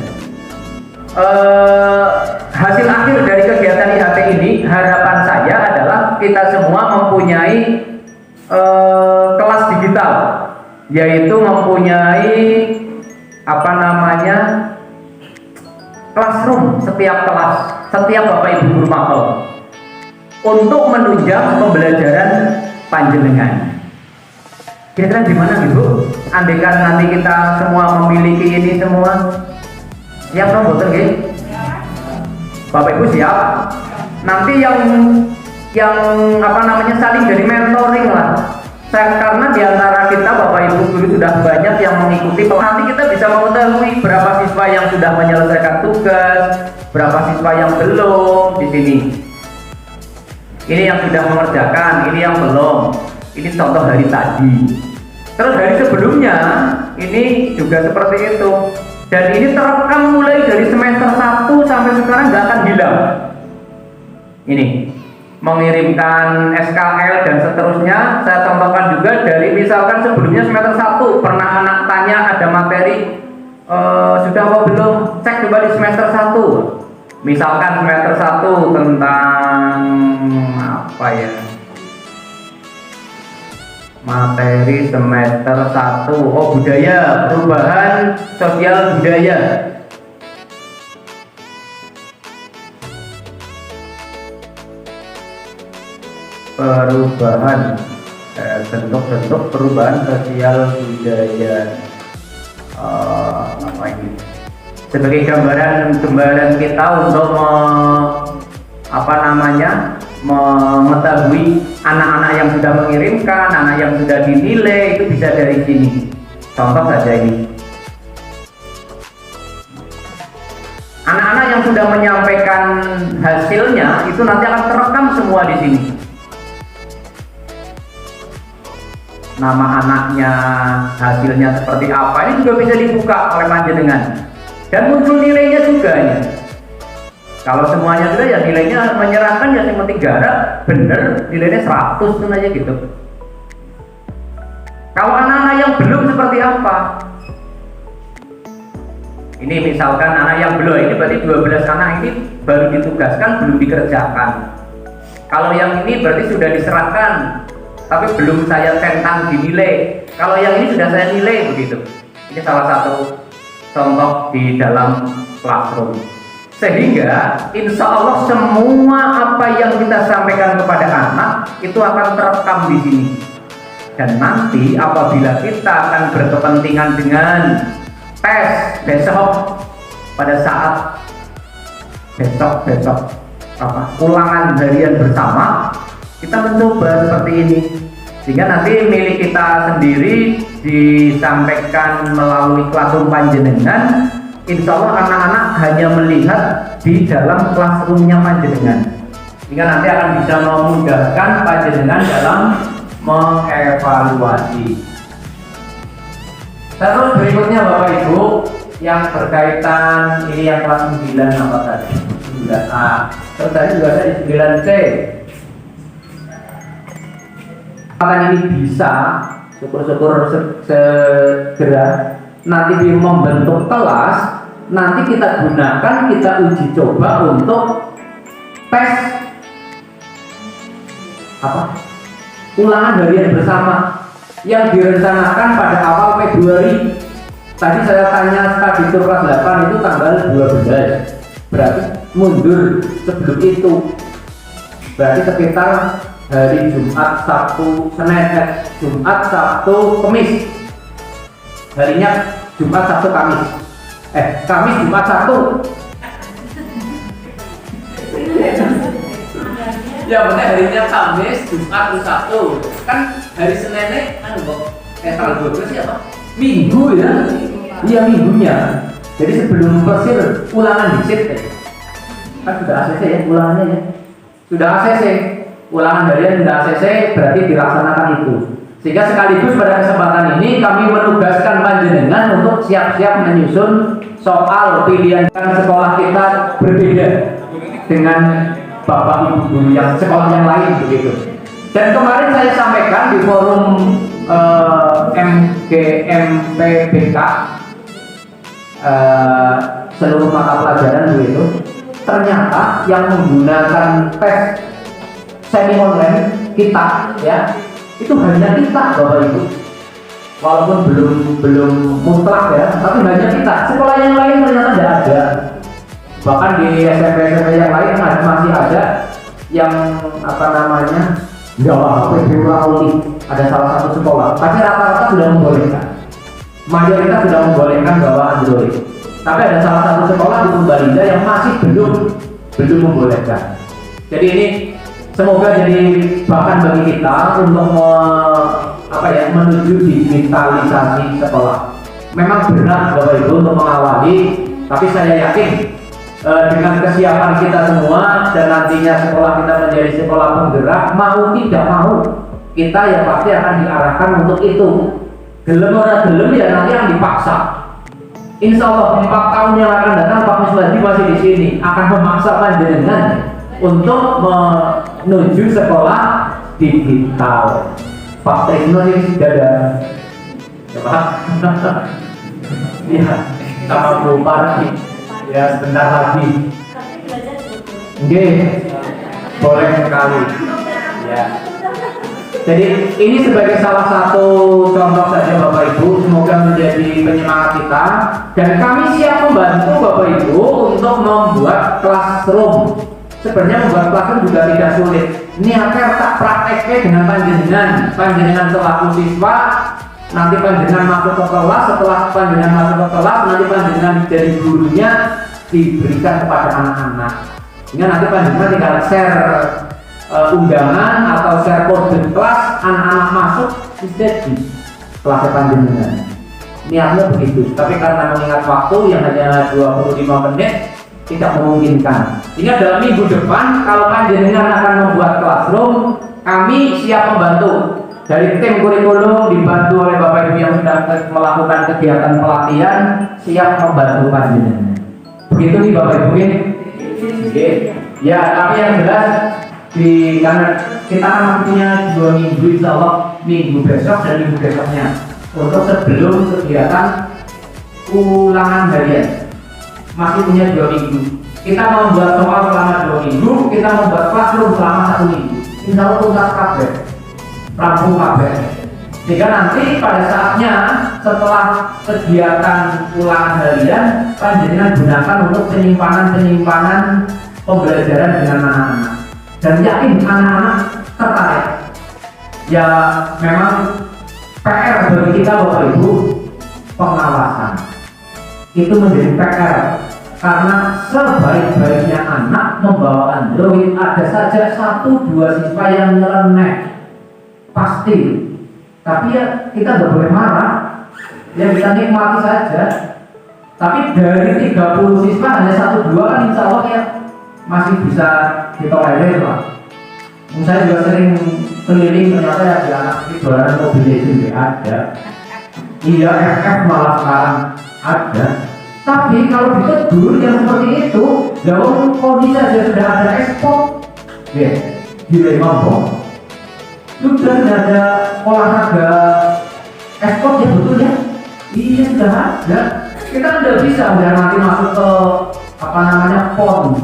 Hasil akhir dari kegiatan IHT ini, harapan saya adalah kita semua mempunyai kelas digital, yaitu mempunyai classroom setiap kelas, setiap Bapak Ibu guru mapel untuk menunjang pembelajaran panjenengan. Kira-kira gimana Ibu? Andaikan nanti kita semua memiliki ini semua, siap dong boten nggih? Bapak Ibu siap? Nanti yang saling jadi mentoring lah. Karena diantara kita Bapak Ibu guru sudah banyak yang mengikuti, nanti kita bisa mengetahui berapa siswa yang sudah menyelesaikan tugas, berapa siswa yang belum di sini. Ini yang sudah mengerjakan, ini yang belum. Ini contoh hari tadi. Terus hari sebelumnya ini juga seperti itu. Dan ini terekam mulai dari semester 1 sampai sekarang nggak akan hilang. Ini mengirimkan SKL dan seterusnya. Saya contohkan juga dari misalkan sebelumnya semester 1 pernah anak tanya ada materi sudah apa belum, cek coba di semester 1. Misalkan semester 1 tentang apa ya, materi semester 1, oh budaya, perubahan sosial budaya. Perubahan bentuk-bentuk perubahan sosial budaya, apa ini sebagai gambaran kita untuk mengetahui anak-anak yang sudah mengirimkan, anak yang sudah dinilai, itu bisa dari sini. Contoh saja ini, anak-anak yang sudah menyampaikan hasilnya itu nanti akan terekam semua di sini. Nama anaknya, hasilnya seperti apa, ini juga bisa dibuka oleh panjenengan. Dan muncul nilainya juga ini. Kalau semuanya sudah ya nilainya menyerahkan ya yang penting garap, bener nilainya 100 kan aja gitu. Kalau anak-anak yang belum seperti apa? Ini misalkan anak yang belum, ini berarti 12 anak ini baru ditugaskan, belum dikerjakan. Kalau yang ini berarti sudah diserahkan, tapi belum saya centang dinilai. Kalau yang ini sudah saya nilai begitu. Ini salah satu contoh di dalam classroom. Sehingga insya Allah semua apa yang kita sampaikan kepada anak itu akan terekam di sini. Dan nanti apabila kita akan berkepentingan dengan tes besok, pada saat besok ulangan harian bersama, kita mencoba seperti ini. Sehingga nanti milik kita sendiri disampaikan melalui classroom panjenengan. Insya Allah anak-anak hanya melihat di dalam classroomnya panjenengan. Sehingga nanti akan bisa memudahkan panjenengan dalam mengevaluasi. Terus berikutnya Bapak Ibu, yang berkaitan ini yang kelas 9 apa tadi? 9A. Terus tadi juga ada di 9C. Akan ini bisa syukur-syukur segera nanti membentuk kelas, nanti kita gunakan, kita uji coba untuk tes ulangan harian bersama yang direncanakan pada awal Februari. Tadi saya tanya studi tur kelas 8 itu tanggal 12, berarti mundur sebelum itu, berarti sekitar hari Jumat, Sabtu, Senin, Jumat, Sabtu, Kamis. Harinya Jumat, Sabtu, Kamis. Kamis, Jumat, Sabtu. Ya benar, harinya Kamis, Jumat, Sabtu. Kan hari Seninnya kan tanggal 12 siapa? Minggu ya? Iya minggunya. Jadi sebelum persir ulangan di sit kan sudah ACC ya ulangannya ya. Sudah ACC. ulangan harian dan ACC berarti dilaksanakan itu. Sehingga sekaligus pada kesempatan ini kami menugaskan panjenengan untuk siap-siap menyusun soal pilihan sekolah kita berbeda dengan bapak ibu guru yang sekolah yang lain begitu. Dan kemarin saya sampaikan di forum MGMPBK seluruh mata pelajaran begitu. Ternyata yang menggunakan tes semi online kita ya itu hanya kita Bapak Ibu, walaupun belum mutlak ya, tapi hanya kita. Sekolah yang lain ternyata tidak ada, bahkan di SMP yang lain masih ada yang apa namanya ada salah satu sekolah, tapi rata-rata sudah membolehkan, mayoritas sudah membolehkan bawa Android. Tapi ada salah satu sekolah di Purbalingga yang masih belum membolehkan. Jadi ini semoga jadi bahan bagi kita untuk menuju digitalisasi sekolah. Memang berat Bapak Ibu untuk mengawali, tapi saya yakin dengan kesiapan kita semua dan nantinya sekolah kita menjadi sekolah penggerak, mau tidak mau kita ya pasti akan diarahkan untuk itu. Gelem ora gelem ya nanti yang dipaksa. Insya Allah 4 tahun yang akan datang Pak Muswadi masih di sini akan memaksa panjenengan untuk menuju sekolah digital. Pak Trisno ini sudah ada, coba, ya, sama Bu Parti, ya sebentar lagi. Oke, boleh sekali. Ya. Jadi ini sebagai salah satu contoh saja Bapak Ibu, semoga menjadi penyemangat kita dan kami siap membantu Bapak Ibu untuk membuat classroom. Sebenarnya membuat classroom juga tidak sulit. Ini akan tak prakteknya dengan panjenengan selaku siswa, nanti panjenengan masuk ke kelas, setelah panjenengan masuk ke kelas, nanti panjenengan jadi gurunya diberikan kepada anak-anak. Sehingga nanti panjenengan tinggal share undangan atau share kode kelas, anak-anak masuk jadi kelas panjenengan. Niatnya begitu, tapi karena mengingat waktu yang hanya 25 menit tidak memungkinkan. Sehingga dalam minggu depan kalau panjenengan akan membuat classroom, kami siap membantu. Dari tim kurikulum dibantu oleh Bapak Ibu yang sudah melakukan kegiatan pelatihan, siap membantu panjenengan. Begitu nih Bapak Ibu. Oke. Ya, tapi yang jelas karena kita akan punya 2 minggu insya Allah, minggu besok dan minggu besoknya untuk sebelum kegiatan ulangan harian masih punya 2 minggu. Kita membuat soal selama 2 minggu, kita membuat classroom selama 1 minggu. Insya Allah tuntas kabeh, rampung kabeh. Sehingga nanti pada saatnya setelah kegiatan ulangan harian, panjenengan gunakan untuk penyimpanan pembelajaran dengan anak-anak. Dan yakin anak-anak tertarik. Ya memang PR bagi kita Bapak Ibu, pengawasan itu menjadi PR karena sebaik-baiknya anak membawa Android ada saja 1-2 siswa yang nyeleneh pasti. Tapi ya kita nggak boleh marah, ya kita nikmati saja. Tapi dari 30 siswa hanya 1-2 kan insya Allah ya masih bisa ditolerir lah. Saya juga sering keliling ternyata ya di anak dolaran mobil itu ada. Iya FF malah sekarang ada. Tapi kalau ditegur yang seperti itu, jauh kondisi saja sudah ada ekspor. Ya, di Lombok sudah ada olahraga ekspor ya betul ya. Iya sudah ada. Kita tidak bisa udah nanti masuk ke PON.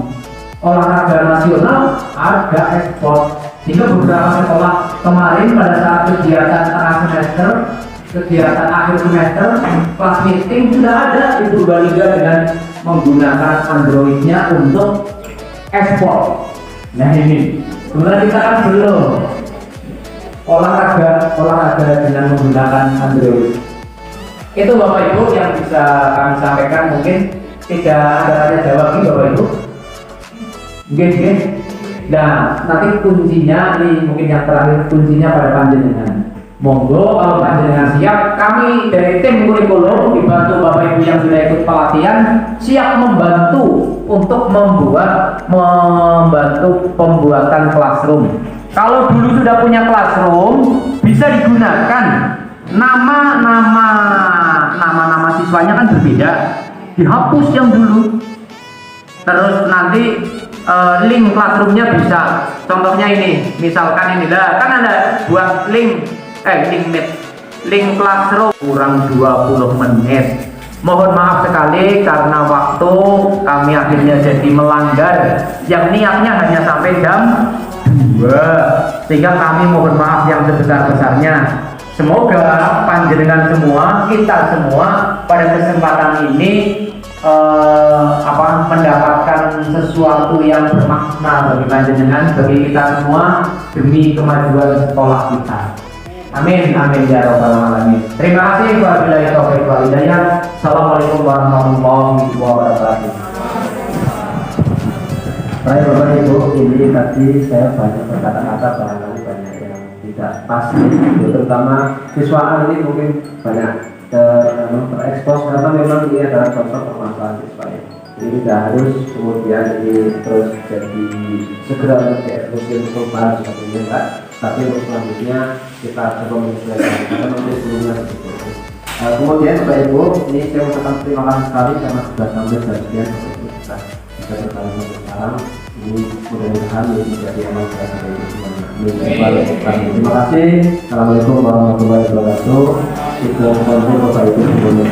Olahraga nasional ada ekspor. Sehingga beberapa sekolah kemarin pada saat kegiatan tengah semester, kegiatan akhir semester, kelas meeting sudah ada di Purbalingga dengan menggunakan Android-nya untuk ekspor. Nah ini, sebenarnya kita kan belum olahraga dengan menggunakan Android. Itu Bapak Ibu yang bisa kami sampaikan, mungkin tidak ada tanya jawab nih Bapak Ibu. Mungkin. Nah, nanti kuncinya ini mungkin yang terakhir, kuncinya pada panjenengan. Monggo kalau panjenengan siap, kami dari tim kurikulum dibantu Bapak Ibu yang sudah ikut pelatihan siap membantu untuk membantu pembuatan classroom. Kalau dulu sudah punya classroom, bisa digunakan nama siswanya kan berbeda, dihapus yang dulu. Terus nanti link classroomnya bisa. Contohnya ini, misalkan ini lah, kan ada buat link classroom kurang 20 menit. Mohon maaf sekali karena waktu kami akhirnya jadi melanggar yang niatnya hanya sampai jam 2, sehingga kami mohon maaf yang sebesar-besarnya. Semoga panjenengan semua, kita semua pada kesempatan ini mendapatkan sesuatu yang bermakna bagi panjenengan, bagi kita semua, demi kemajuan sekolah kita. Amin, amin ya rabbal alamin. Terima kasih. Wabillahi taufiq wal hidayah. Assalamualaikum warahmatullahi wabarakatuh. Baik Bapak Ibu, ini tadi saya banyak berkata-kata, barangkali banyak yang tidak pasti, terutama siswa ini mungkin banyak terekspos karena memang ini adalah contoh permasalahan siswa ya. Jadi tidak harus kemudian ini terus jadi segera untuk dieksekusi untuk bahas seperti ini, tapi untuk selanjutnya kita coba menyesuaikan karena nanti sebelumnya begitu. Kemudian Bapak Ibu, ini saya mengucapkan terima kasih sekali karena sudah sampai bagian Bapak Ibu kita bisa berkali sekarang. Ini mudah-mudahan menjadi amal saya sampai itu semuanya. Terima kasih. Assalamualaikum warahmatullahi wabarakatuh. Kita Bapak Ibu semuanya.